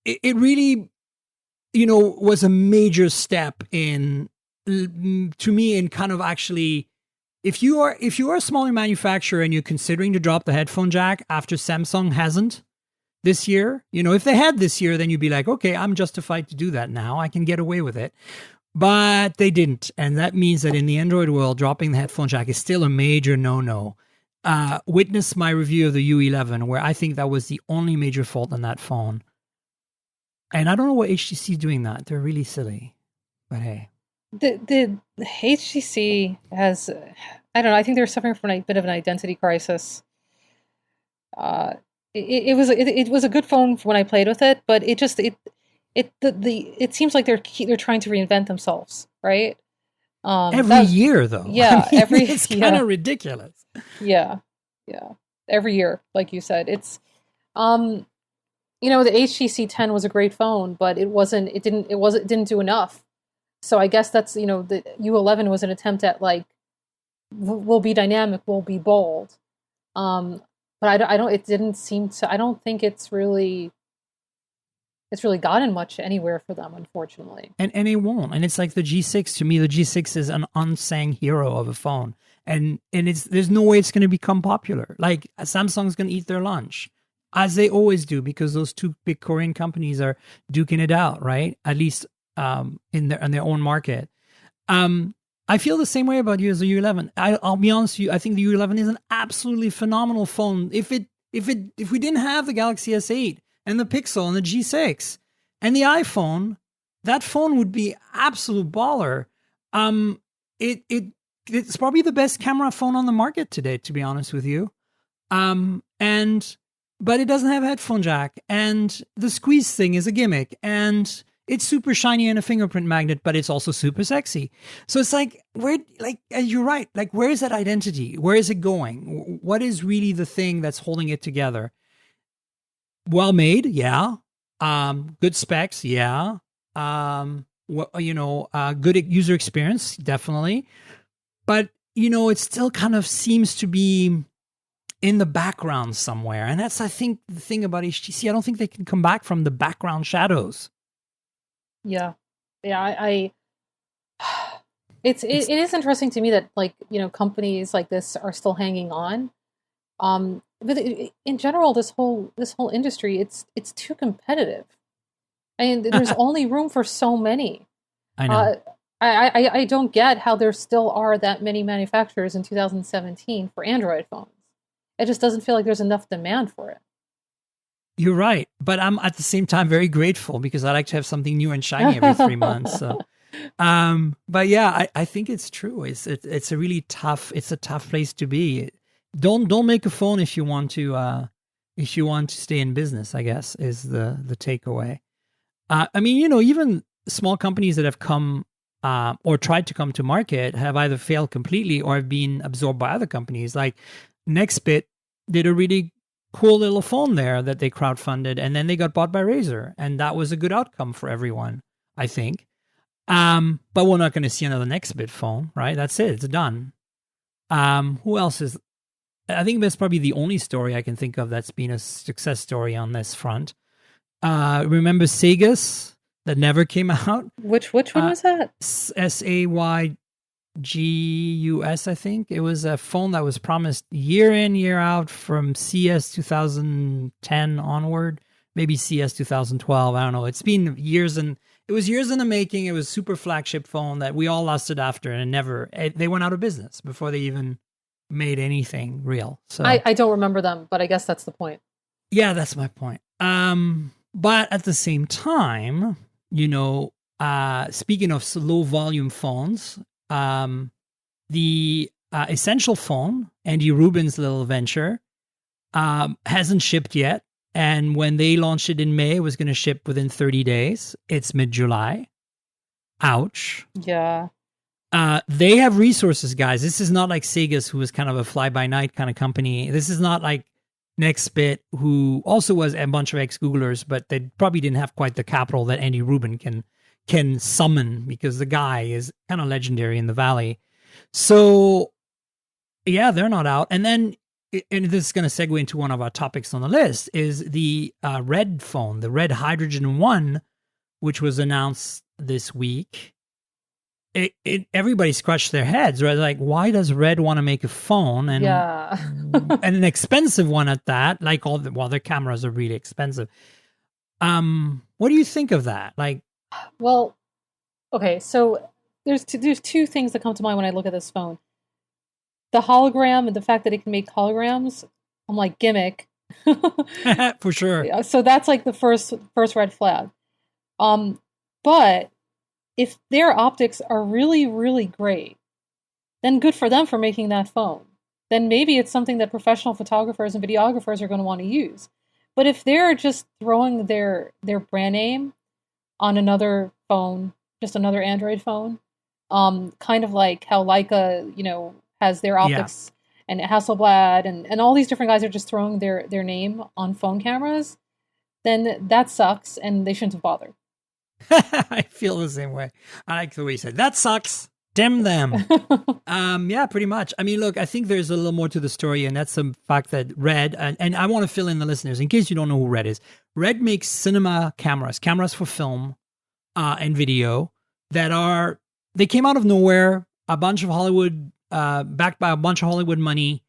it really, was a major step to me in kind of actually. If you are a smaller manufacturer and you're considering to drop the headphone jack after Samsung hasn't this year, if they had this year, then you'd be like, okay, I'm justified to do that now. I can get away with it. But they didn't. And that means that in the Android world, dropping the headphone jack is still a major no-no. Witness my review of the U11, where I think that was the only major fault in that phone. And I don't know what HTC is doing that. They're really silly. But hey. The HTC has, I don't know, I think they're suffering from a bit of an identity crisis. It was a good phone when I played with it, but it seems like they're trying to reinvent themselves, right? Every year, though. Yeah, it's kind of ridiculous. Yeah, every year, like you said, it's the HTC 10 was a great phone, but it didn't do enough. So I guess that's, the U11 was an attempt at like, we'll be dynamic, we'll be bold. But I don't think it's really gotten much anywhere for them, unfortunately. And it won't. And it's like the G6, to me, the G6 is an unsung hero of a phone. And there's no way it's going to become popular. Like Samsung's going to eat their lunch, as they always do, because those two big Korean companies are duking it out, right? At least in their own market. I feel the same way about you as the U11. I'll be honest with you, I think the U11 is an absolutely phenomenal phone. If we didn't have the Galaxy S8 and the Pixel and the G6 and the iPhone, that phone would be absolute baller. It's probably the best camera phone on the market today, to be honest with you. But it doesn't have a headphone jack, and the squeeze thing is a gimmick, and it's super shiny and a fingerprint magnet, but it's also super sexy. So it's like, you're right. Like, where is that identity? Where is it going? What is really the thing that's holding it together? Well made, yeah. Good specs, yeah. Good user experience, definitely. But, it still kind of seems to be in the background somewhere. And that's, I think, the thing about HTC. I don't think they can come back from the background shadows. Yeah. I it is interesting to me that like, companies like this are still hanging on. But in general, this whole industry, it's too competitive. I mean, there's only room for so many. I know. I don't get how there still are that many manufacturers in 2017 for Android phones. It just doesn't feel like there's enough demand for it. You're right, but I'm at the same time very grateful because I like to have something new and shiny every 3 months. So. But yeah, I think it's true. It's a really tough. It's a tough place to be. Don't make a phone if you want to stay in business, I guess, is the takeaway. I mean, even small companies that have come or tried to come to market have either failed completely or have been absorbed by other companies. Like Nextbit did a really cool little phone there that they crowdfunded, and then they got bought by Razer, and that was a good outcome for everyone, I think. But we're not going to see another Nextbit phone, right? That's it. It's done. Who else is... I think that's probably the only story I can think of that's been a success story on this front. Remember Saygus that never came out? Which one was that? Saygus, I think. It was a phone that was promised year in, year out from CS 2010 onward. Maybe CS 2012. I don't know. It's been years and... It was years in the making. It was super flagship phone that we all lusted after, and they went out of business before they even made anything real. So I don't remember them, but I guess that's the point. Yeah, that's my point. But at the same time, speaking of low volume phones, the Essential phone, Andy Rubin's little venture, hasn't shipped yet. And when they launched it in May, it was going to ship within 30 days. It's mid-July. Ouch. Yeah. They have resources, guys. This is not like Saygus, who was kind of a fly-by-night kind of company. This is not like Nextbit, who also was a bunch of ex-Googlers, but they probably didn't have quite the capital that Andy Rubin can summon, because the guy is kind of legendary in the Valley. So, yeah, they're not out. And then, and this is going to segue into one of our topics on the list, is the Red phone, the Red Hydrogen 1, which was announced this week. Everybody scratched their heads, right? Like, why does Red want to make a phone? And, and an expensive one at that, like their cameras are really expensive. What do you think of that? Like, well, okay, so there's two things that come to mind when I look at this phone. The hologram and the fact that it can make holograms, I'm like, gimmick. For sure. So that's like the first red flag. But if their optics are really, really great, then good for them for making that phone. Then maybe it's something that professional photographers and videographers are going to want to use. But if they're just throwing their brand name on another phone, just another Android phone, kind of like how Leica, has their optics, and Hasselblad and all these different guys are just throwing their name on phone cameras, then that sucks, and they shouldn't have bothered. I feel the same way. I like the way you said, that sucks. Damn them. Yeah, pretty much. I mean, look, I think there's a little more to the story, and that's the fact that Red, and I want to fill in the listeners, in case you don't know who Red is. Red makes cinema cameras for film and video they came out of nowhere, a bunch of Hollywood, backed by a bunch of Hollywood money,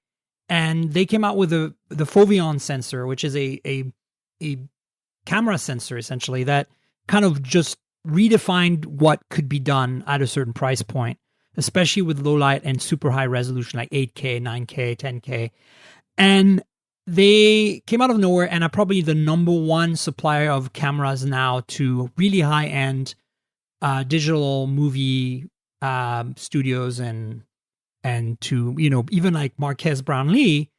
and they came out with the Foveon sensor, which is a camera sensor, essentially, that kind of just redefined what could be done at a certain price point, especially with low light and super high resolution like 8K, 9K, 10K. And they came out of nowhere and are probably the number one supplier of cameras now to really high-end digital movie studios and to, even like Marquez Brownlee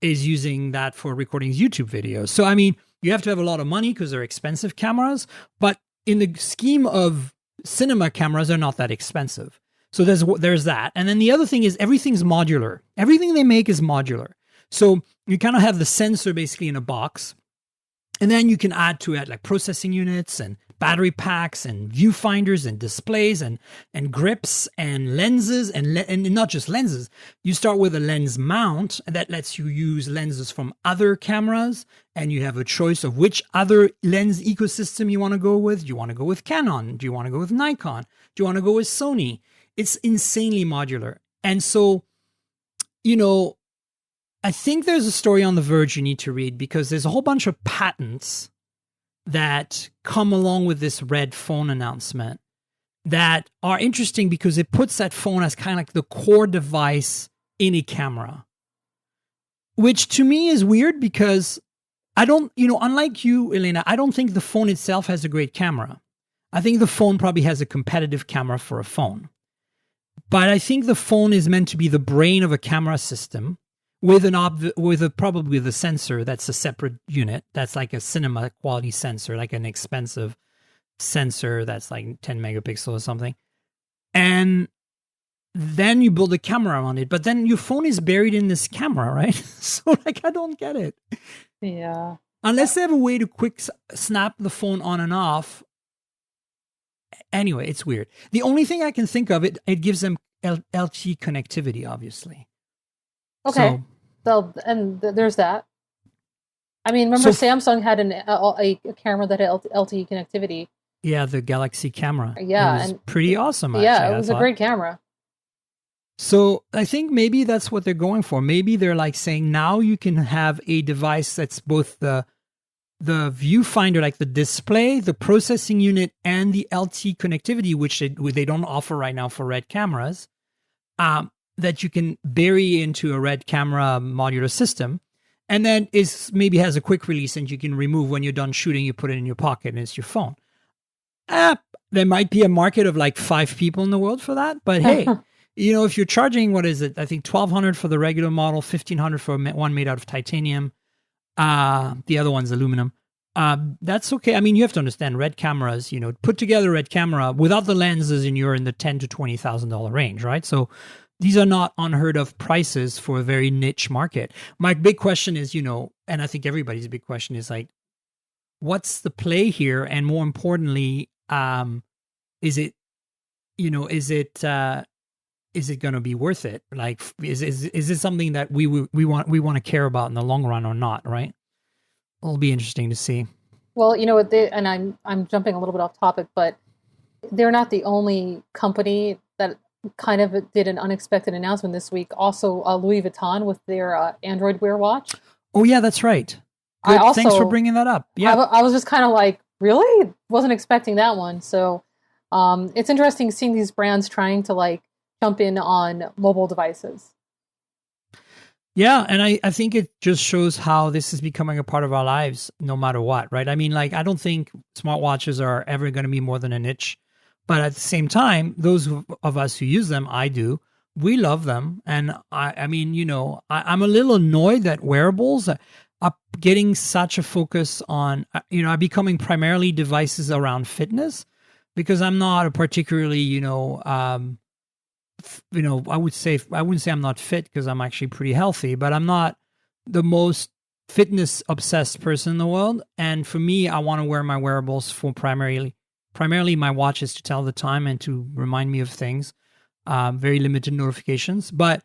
is using that for recording YouTube videos. So, I mean, you have to have a lot of money because they're expensive cameras, but in the scheme of cinema cameras, they're not that expensive. So there's that. And then the other thing is everything's modular. Everything they make is modular. So you kind of have the sensor basically in a box, and then you can add to it like processing units and battery packs and viewfinders and displays and grips and lenses and not just lenses. You start with a lens mount that lets you use lenses from other cameras, and you have a choice of which other lens ecosystem you want to go with. Do you want to go with Canon? Do you want to go with Nikon? Do you want to go with Sony? It's insanely modular. And so, I think there's a story on The Verge you need to read, because there's a whole bunch of patents that come along with this Red phone announcement that are interesting, because it puts that phone as kind of like the core device in a camera, which to me is weird, because I don't, unlike you, Helena, I don't think the phone itself has a great camera. I think the phone probably has a competitive camera for a phone. But I think the phone is meant to be the brain of a camera system with probably the sensor that's a separate unit. That's like a cinema quality sensor, like an expensive sensor that's like 10 megapixels or something. And then you build a camera on it. But then your phone is buried in this camera, right? So I don't get it. Yeah. Unless they have a way to quick snap the phone on and off. Anyway, it's weird. The only thing I can think of, it gives them LTE connectivity, obviously. Okay. There's that. I mean, remember Samsung had a camera that had LTE connectivity. Yeah, the Galaxy camera. Yeah. It was pretty awesome, actually. Yeah, it was a great camera. So I think maybe that's what they're going for. Maybe they're like saying, now you can have a device that's both the viewfinder, like the display, the processing unit, and the LTE connectivity, which they don't offer right now for Red cameras, that you can bury into a Red camera modular system. And then maybe has a quick release, and you can remove when you're done shooting, you put it in your pocket, and it's your phone. There might be a market of like 5 people in the world for that, but hey, if you're charging, what is it? I think $1,200 for the regular model, $1,500 for one made out of titanium. The other one's aluminum. That's okay. I mean, you have to understand, Red cameras, put together a Red camera without the lenses, and you're in the $10,000 to $20,000 range, right? So these are not unheard of prices for a very niche market. My big question is, and I think everybody's big question is like, what's the play here? And more importantly, is it going to be worth it? Like, is it something that we want to care about in the long run or not? Right? It'll be interesting to see. Well, and I'm jumping a little bit off topic, but they're not the only company that kind of did an unexpected announcement this week. Also, Louis Vuitton with their Android Wear watch. Oh yeah, that's right. Good. Thanks for bringing that up. Yeah, I was just kind of like, really? Wasn't expecting that one. So it's interesting seeing these brands trying to like jump in on mobile devices. Yeah, and I think it just shows how this is becoming a part of our lives no matter what, right? I mean, like, I don't think smartwatches are ever going to be more than a niche. But at the same time, those of us who use them, I do, we love them. And I mean, I'm a little annoyed that wearables are getting such a focus on, are becoming primarily devices around fitness, because I'm not a particularly, I wouldn't say I'm not fit, because I'm actually pretty healthy, but I'm not the most fitness obsessed person in the world. And for me, I want to wear my wearables for primarily my watch is to tell the time and to remind me of things. Very limited notifications, but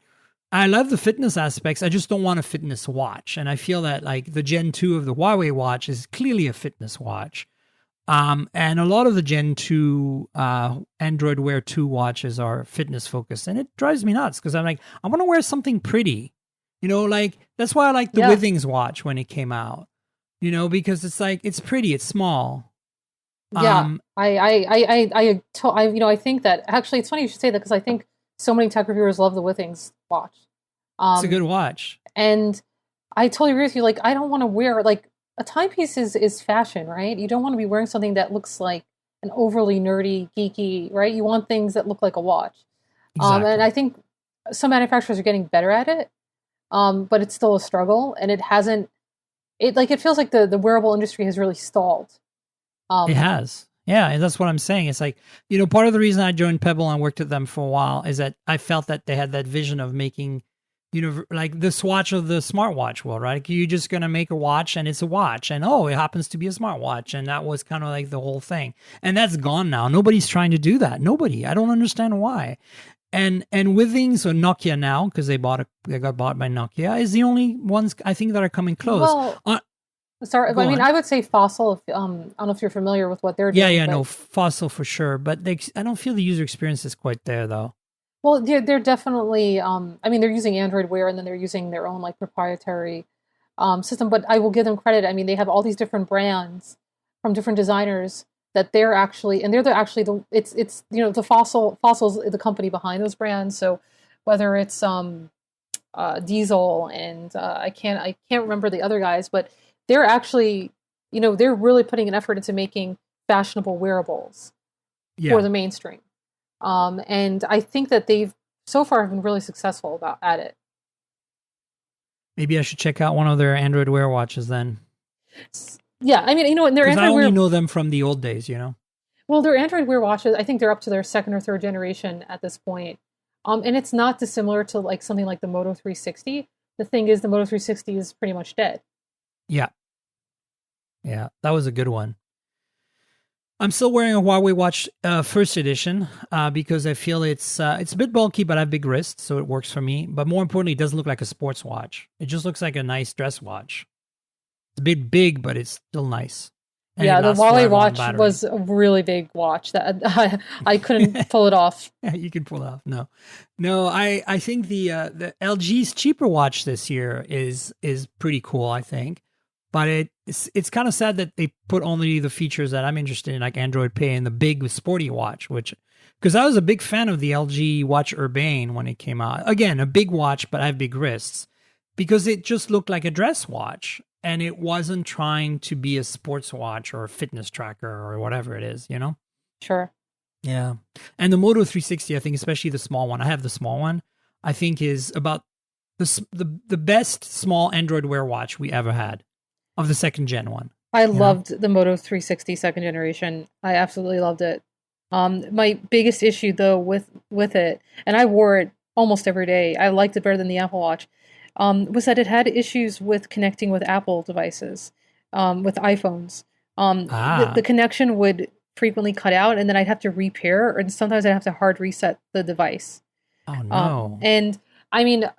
I love the fitness aspects. I just don't want a fitness watch. And I feel that like the Gen 2 of the Huawei watch is clearly a fitness watch. And a lot of the Gen 2 Android Wear 2 watches are fitness focused. And it drives me nuts, because I'm like, I want to wear something pretty. Like, that's why I like the Withings watch when it came out. Because it's like, it's pretty, it's small. Yeah, I think that actually it's funny you should say that, because I think so many tech reviewers love the Withings watch. It's a good watch, and I totally agree with you. Like, I don't want to wear like a timepiece is fashion, right? You don't want to be wearing something that looks like an overly nerdy, geeky, right? You want things that look like a watch. Exactly. And I think some manufacturers are getting better at it, but it's still a struggle, and it hasn't. It feels like the wearable industry has really stalled. It has. Yeah, and that's what I'm saying. It's like, part of the reason I joined Pebble and worked with them for a while is that I felt that they had that vision of making like the swatch of the smartwatch world, right? Like you're just gonna make a watch and it's a watch, and it happens to be a smartwatch, and that was kind of like the whole thing. And that's gone now. Nobody's trying to do that. Nobody. I don't understand why. And with things, so Nokia now, because they got bought by Nokia, is the only ones I think that are coming close. Well, sorry, I mean, I would say Fossil. I don't know if you're familiar with what they're doing. Yeah, no, Fossil for sure, but I don't feel the user experience is quite there though. Well, they're definitely. I mean, they're using Android Wear, and then they're using their own like proprietary system. But I will give them credit. I mean, they have all these different brands from different designers that they're actually, and it's the Fossil's the company behind those brands. So whether it's Diesel and I can't remember the other guys, but they're actually, they're really putting an effort into making fashionable wearables for the mainstream. And I think that they've so far have been really successful at it. Maybe I should check out one of their Android Wear watches then. Yeah, I mean, and their Android I only know them from the old days, Well, their Android Wear watches, I think they're up to their second or third generation at this point. And it's not dissimilar to like something like the Moto 360. The thing is, the Moto 360 is pretty much dead. Yeah, that was a good one. I'm still wearing a Huawei watch first edition because I feel it's a bit bulky, but I have big wrists, so it works for me. But more importantly, it doesn't look like a sports watch. It just looks like a nice dress watch. It's a bit big, but it's still nice. And yeah, the Huawei watch was a really big watch that I couldn't pull it off. Yeah, you can pull it off. No. I think the LG's cheaper watch this year is pretty cool. I think, but it's kind of sad that they put only the features that I'm interested in, like Android Pay and the big sporty watch. Because I was a big fan of the LG Watch Urbane when it came out. Again, a big watch, but I have big wrists because it just looked like a dress watch. And it wasn't trying to be a sports watch or a fitness tracker or whatever it is, Sure. Yeah. And the Moto 360, I think, especially the small one, I have the small one, I think is about the best small Android Wear watch we ever had of the second gen one. I loved the Moto 360 second generation. I absolutely loved it. My biggest issue, though, with it, and I wore it almost every day, I liked it better than the Apple Watch, was that it had issues with connecting with Apple devices, with iPhones. The connection would frequently cut out, and then I'd have to repair, and sometimes I'd have to hard reset the device. Oh, no. And, I mean,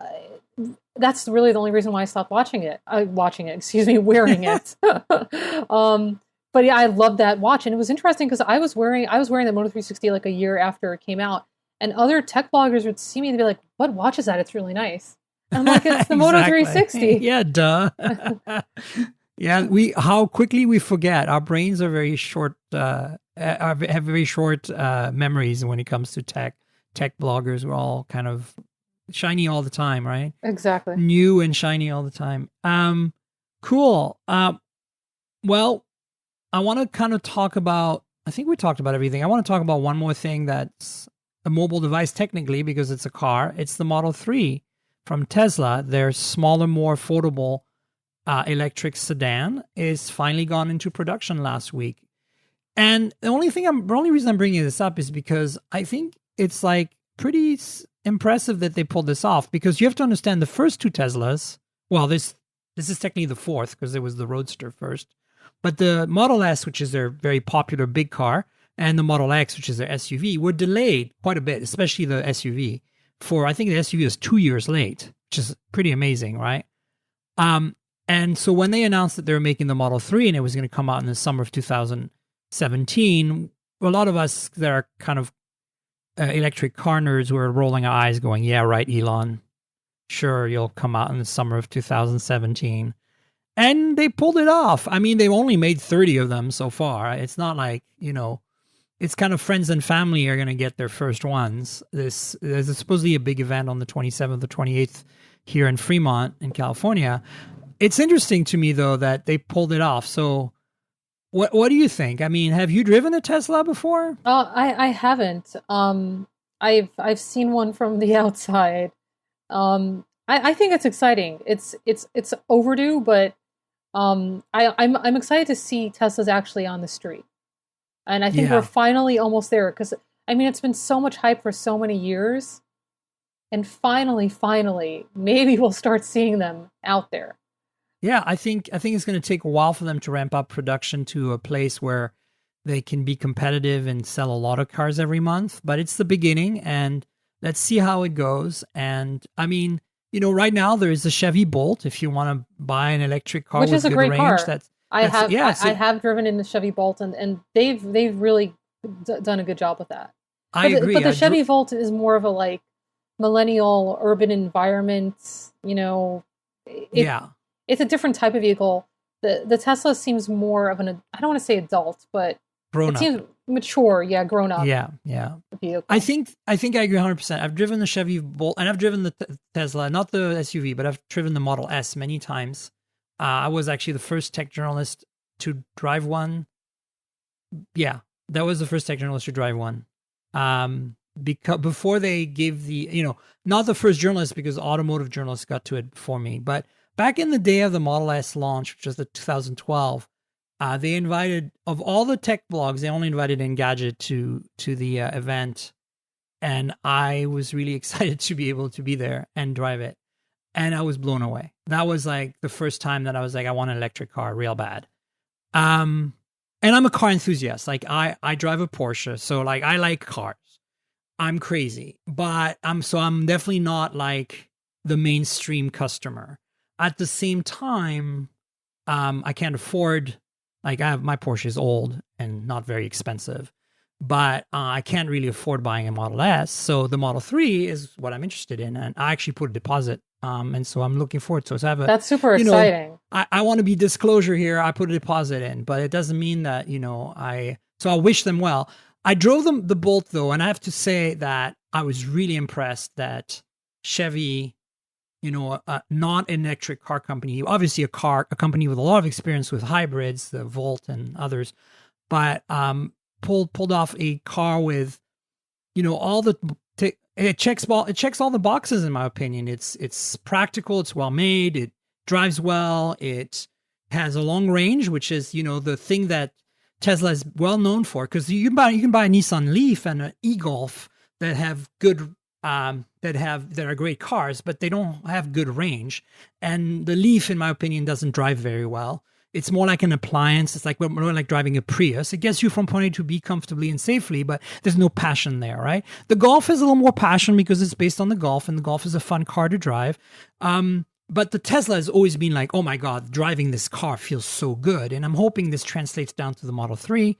that's really the only reason why I stopped wearing it. But yeah, I loved that watch, and it was interesting because I was wearing the Moto 360 like a year after it came out, and other tech bloggers would see me and be like, "What watch is that? It's really nice." I'm like, it's the Moto 360. Yeah, duh. Yeah, how quickly we forget. Our brains are very short, have very short memories when it comes to tech. Tech bloggers, we're all kind of shiny all the time, right? Exactly. New and shiny all the time. Cool. Well, I want to kind of talk about, I think we talked about everything. I want to talk about one more thing that's a mobile device technically because it's a car. It's the Model 3. From Tesla, their smaller, more affordable electric sedan is finally gone into production last week. And the only reason I'm bringing this up is because I think it's like pretty impressive that they pulled this off. Because you have to understand the first two Teslas. Well, this is technically the fourth because there was the Roadster first. But the Model S, which is their very popular big car, and the Model X, which is their SUV, were delayed quite a bit, especially the SUV. I think the SUV was 2 years late, which is pretty amazing, right? And so when they announced that they were making the Model 3 and it was going to come out in the summer of 2017, a lot of us that are kind of electric car nerds were rolling our eyes going, yeah, right, Elon. Sure, you'll come out in the summer of 2017. And they pulled it off. I mean, they've only made 30 of them so far. It's not like, it's kind of friends and family are going to get their first ones. There's supposedly a big event on the 27th or 28th here in Fremont in California. It's interesting to me, though, that they pulled it off. So what do you think? I mean, have you driven a Tesla before? I haven't. I've seen one from the outside. I think it's exciting. It's overdue, but I'm excited to see Teslas actually on the street. And I think we're finally almost there because, I mean, it's been so much hype for so many years. and finally, maybe we'll start seeing them out there. Yeah, I think it's going to take a while for them to ramp up production to a place where they can be competitive and sell a lot of cars every month. But it's the beginning, and let's see how it goes. And I mean, right now there is a Chevy Bolt. If you want to buy an electric car, which with is a good great range, car. I have driven in the Chevy Bolt, and they've really done a good job with that. I agree. But the Chevy Volt is more of a like millennial urban environment. It's a different type of vehicle. The Tesla seems more of I don't want to say adult, but grown it seems mature. Yeah, grown up. Yeah. Vehicle. I think I agree 100%. I've driven the Chevy Bolt, and I've driven the Tesla, not the SUV, but I've driven the Model S many times. I was actually the first tech journalist to drive one. Yeah, that was the first tech journalist to drive one. Because before they gave not the first journalist, because automotive journalists got to it before me, but back in the day of the Model S launch, which was the 2012, they invited, of all the tech blogs, they only invited Engadget to the event, and I was really excited to be able to be there and drive it, and I was blown away. That was like the first time that I was like, I want an electric car real bad. And I'm a car enthusiast. Like I drive a Porsche, so like I like cars. I'm crazy, but I'm definitely not like the mainstream customer. At the same time, I can't afford, like my Porsche is old and not very expensive, but I can't really afford buying a Model S. So the Model 3 is what I'm interested in. And I actually put a deposit. And so I'm looking forward to it. So that's super exciting. I want to be disclosure here. I put a deposit in, but it doesn't mean that, so I wish them well. I drove the Bolt though. And I have to say that I was really impressed that Chevy, not an electric car company, obviously a company with a lot of experience with hybrids, the Volt and others, but pulled off a car with, all the it checks all the boxes in my opinion. It's practical, it's well made, it drives well, it has a long range, which is the thing that Tesla is well known for, because you can buy a Nissan Leaf and an e-Golf that have good that are great cars, but they don't have good range. And the Leaf, in my opinion, doesn't drive very well. It's more like an appliance. It's like more like driving a Prius. It gets you from point A to B comfortably and safely, but there's no passion there, right? The Golf has a little more passion because it's based on the Golf, and the Golf is a fun car to drive. But the Tesla has always been like, oh my God, driving this car feels so good. And I'm hoping this translates down to the Model 3.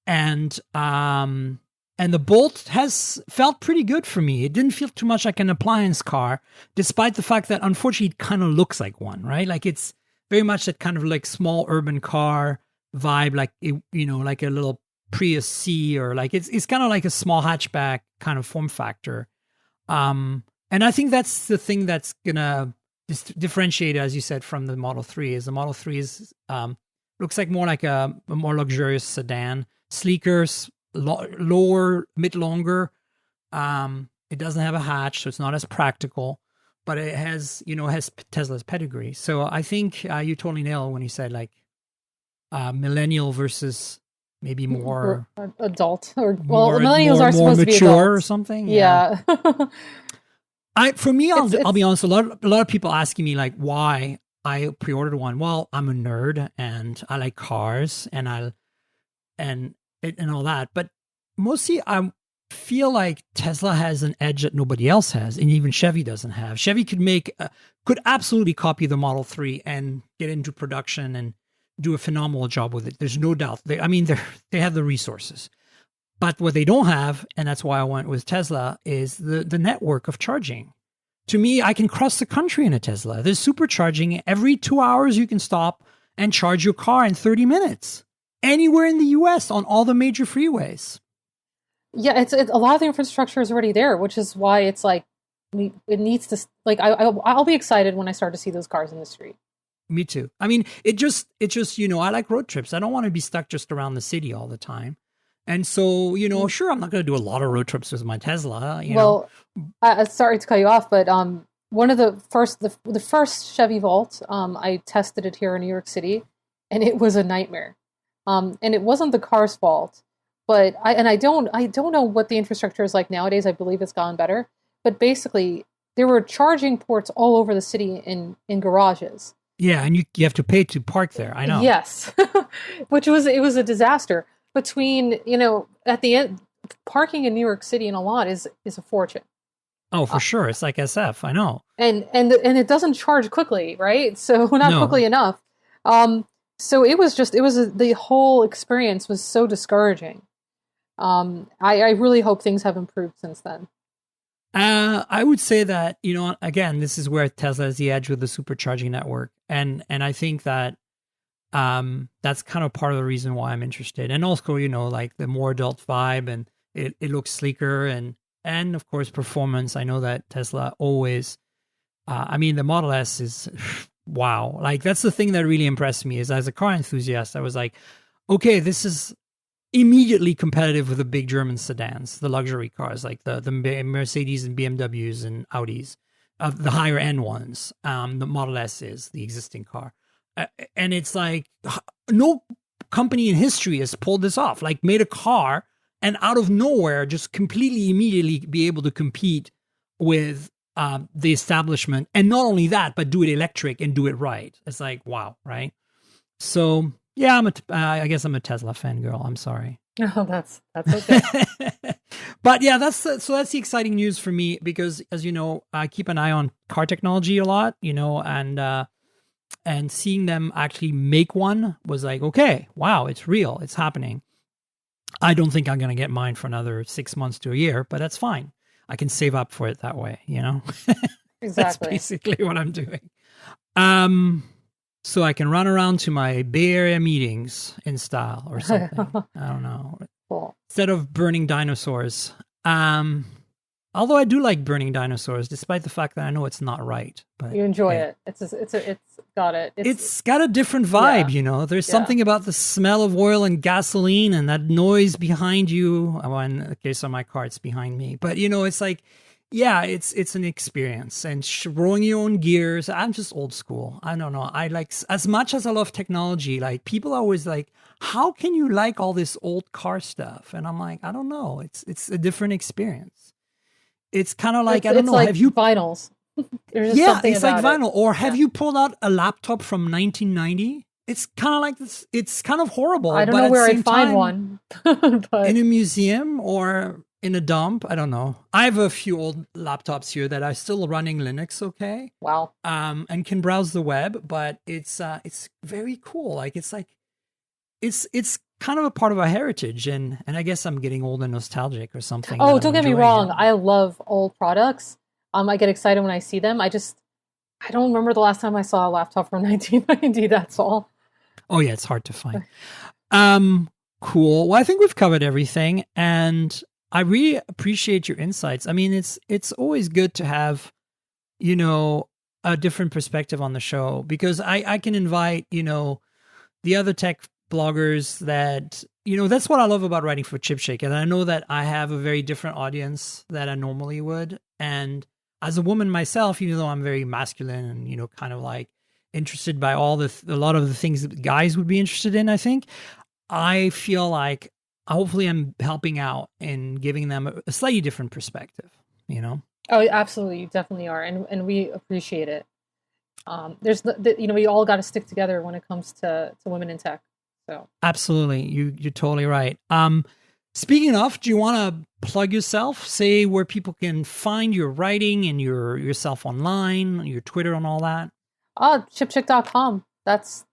And the Bolt has felt pretty good for me. It didn't feel too much like an appliance car, despite the fact that unfortunately it kind of looks like one, right? Like it's very much that kind of like small urban car vibe, like like a little Prius C, or like it's kind of like a small hatchback kind of form factor. And I think that's the thing that's gonna differentiate, as you said, from the Model 3. Is the Model 3 is looks like more like a more luxurious sedan, sleeker, lower, longer. It doesn't have a hatch, so it's not as practical, but it has Tesla's pedigree. So I think you totally nailed when you said like millennial versus maybe more adult, millennials are supposed to be mature or something. Yeah. For me, I'll be honest. A lot of people asking me like why I pre-ordered one. Well, I'm a nerd and I like cars and all that, but mostly I feel like Tesla has an edge that nobody else has, and even Chevy doesn't have. Chevy could absolutely copy the Model 3 and get into production and do a phenomenal job with it. There's no doubt. They have the resources. But what they don't have, and that's why I went with Tesla, is the network of charging. To me, I can cross the country in a Tesla. There's supercharging. Every 2 hours, you can stop and charge your car in 30 minutes. Anywhere in the US on all the major freeways. Yeah, it's a lot of the infrastructure is already there, which is why it's like it needs to, like, I'll be excited when I start to see those cars in the street. Me too. I mean, it just I like road trips. I don't want to be stuck just around the city all the time. And so, sure, I'm not going to do a lot of road trips with my Tesla. Sorry to cut you off, but one of the first Chevy Volt, I tested it here in New York City, and it was a nightmare. And it wasn't the car's fault, but I don't know what the infrastructure is like nowadays. I believe it's gotten better, but basically there were charging ports all over the city in garages. Yeah, and you have to pay to park there. I know. Yes, it was a disaster. Between at the end, parking in New York City in a lot is a fortune. Oh, for sure, it's like SF. I know. And it doesn't charge quickly, right? So not quickly enough. So the whole experience was so discouraging. I really hope things have improved since then. I would say that, again, this is where Tesla has the edge with the supercharging network. And I think that that's kind of part of the reason why I'm interested. And also, like the more adult vibe, and it looks sleeker, and of course, performance. I know that Tesla always, the Model S is, wow. Like, that's the thing that really impressed me is, as a car enthusiast, I was like, okay, this is immediately competitive with the big German sedans, the luxury cars, like the Mercedes and BMWs and Audis, the higher end ones. The Model S is the existing car. And it's like, no company in history has pulled this off, like made a car and out of nowhere, just completely immediately be able to compete with the establishment. And not only that, but do it electric and do it right. It's like, wow, right? So yeah, I guess I'm a Tesla fangirl. I'm sorry. Oh, that's okay. But yeah, that's the exciting news for me, because, as you know, I keep an eye on car technology a lot, and seeing them actually make one was like, okay, wow, it's real, it's happening. I don't think I'm going to get mine for another 6 months to a year, but that's fine. I can save up for it that way, Exactly. That's basically what I'm doing. So I can run around to my Bay Area meetings in style or something. I don't know. Cool. Instead of burning dinosaurs. Although I do like burning dinosaurs, despite the fact that I know it's not right. But you enjoy it. It's got it. It's got a different vibe, There's something about the smell of oil and gasoline and that noise behind you. Well, in the case of my car, it's behind me. But, it's like, yeah, it's an experience, and rolling your own gears. I'm just old school. I don't know. I like, as much as I love technology, like, people are always like, how can you like all this old car stuff? And I'm like, I don't know. It's a different experience. It's kind of like, I don't know. Like have you vinyls? Yeah, it's like vinyl. Or have you pulled out a laptop from 1990? It's kind of like this. It's kind of horrible. I don't know where I'd find one. But... in a museum or in a dump. I don't know. I have a few old laptops here that are still running Linux okay. Wow. And can browse the web, but it's very cool. Like, it's kind of a part of our heritage, and I guess I'm getting old and nostalgic or something. Oh, don't get me wrong. I love old products. I get excited when I see them. I don't remember the last time I saw a laptop from 1990. That's all. Oh yeah, it's hard to find. Cool. Well, I think we've covered everything, and I really appreciate your insights. I mean, it's always good to have, a different perspective on the show, because I can invite, the other tech bloggers that, that's what I love about writing for ChipShake. And I know that I have a very different audience than I normally would. And as a woman myself, even though I'm very masculine and, kind of like interested by a lot of the things that guys would be interested in, I think, I feel like hopefully I'm helping out and giving them a slightly different perspective, Oh, absolutely. You definitely are. And we appreciate it. We all got to stick together when it comes to women in tech. So absolutely. You're totally right. Speaking of, do you want to plug yourself? Say where people can find your writing and yourself online, your Twitter and all that. Chipchick.com. That's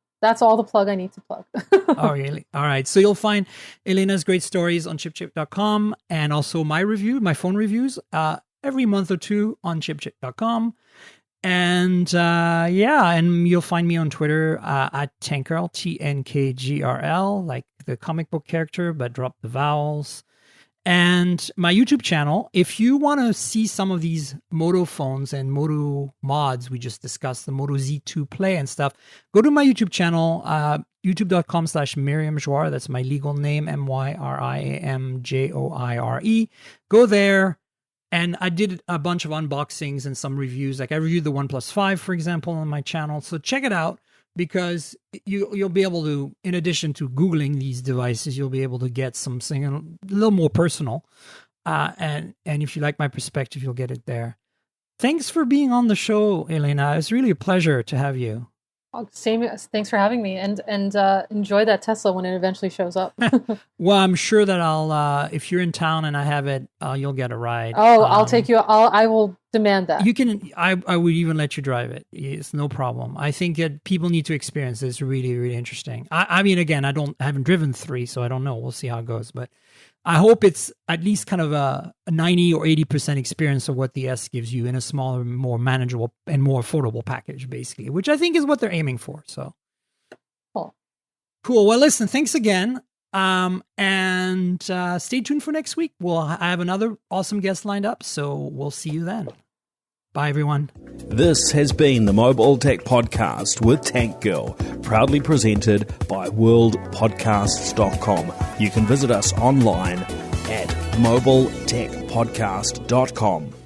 all the plug I need to plug. Oh, really? All right. So you'll find Helena's great stories on chipchick.com, and also my phone reviews, every month or two on chipchick.com. And and you'll find me on Twitter at Tankgrl, TNKGRL, like the comic book character, but drop the vowels. And my YouTube channel, if you want to see some of these Moto phones and Moto mods we just discussed, the Moto Z2 Play and stuff, go to my YouTube channel, youtube.com/Miriam Joire. That's my legal name, MYRIAMJOIRE. Go there. And I did a bunch of unboxings and some reviews. Like, I reviewed the OnePlus 5, for example, on my channel. So check it out, because you'll be able to, in addition to Googling these devices, you'll be able to get something a little more personal And if you like my perspective, you'll get it there. Thanks for being on the show, Helena. It's really a pleasure to have you. Same. Thanks for having me, and enjoy that Tesla when it eventually shows up. Well, I'm sure that I'll. If you're in town and I have it, you'll get a ride. Oh, I'll take you. I will demand that. You can. I would even let you drive it. It's no problem. I think that people need to experience it. It's really, really interesting. I mean, again, I haven't driven 3, so I don't know. We'll see how it goes, but I hope it's at least kind of a 90 or 80% experience of what the S gives you in a smaller, more manageable, and more affordable package, basically, which I think is what they're aiming for. So cool. Well, listen, thanks again. And stay tuned for next week. I have another awesome guest lined up, so we'll see you then. Bye, everyone. This has been the Mobile Tech Podcast with Tank Girl, proudly presented by worldpodcasts.com. You can visit us online at mobiletechpodcast.com.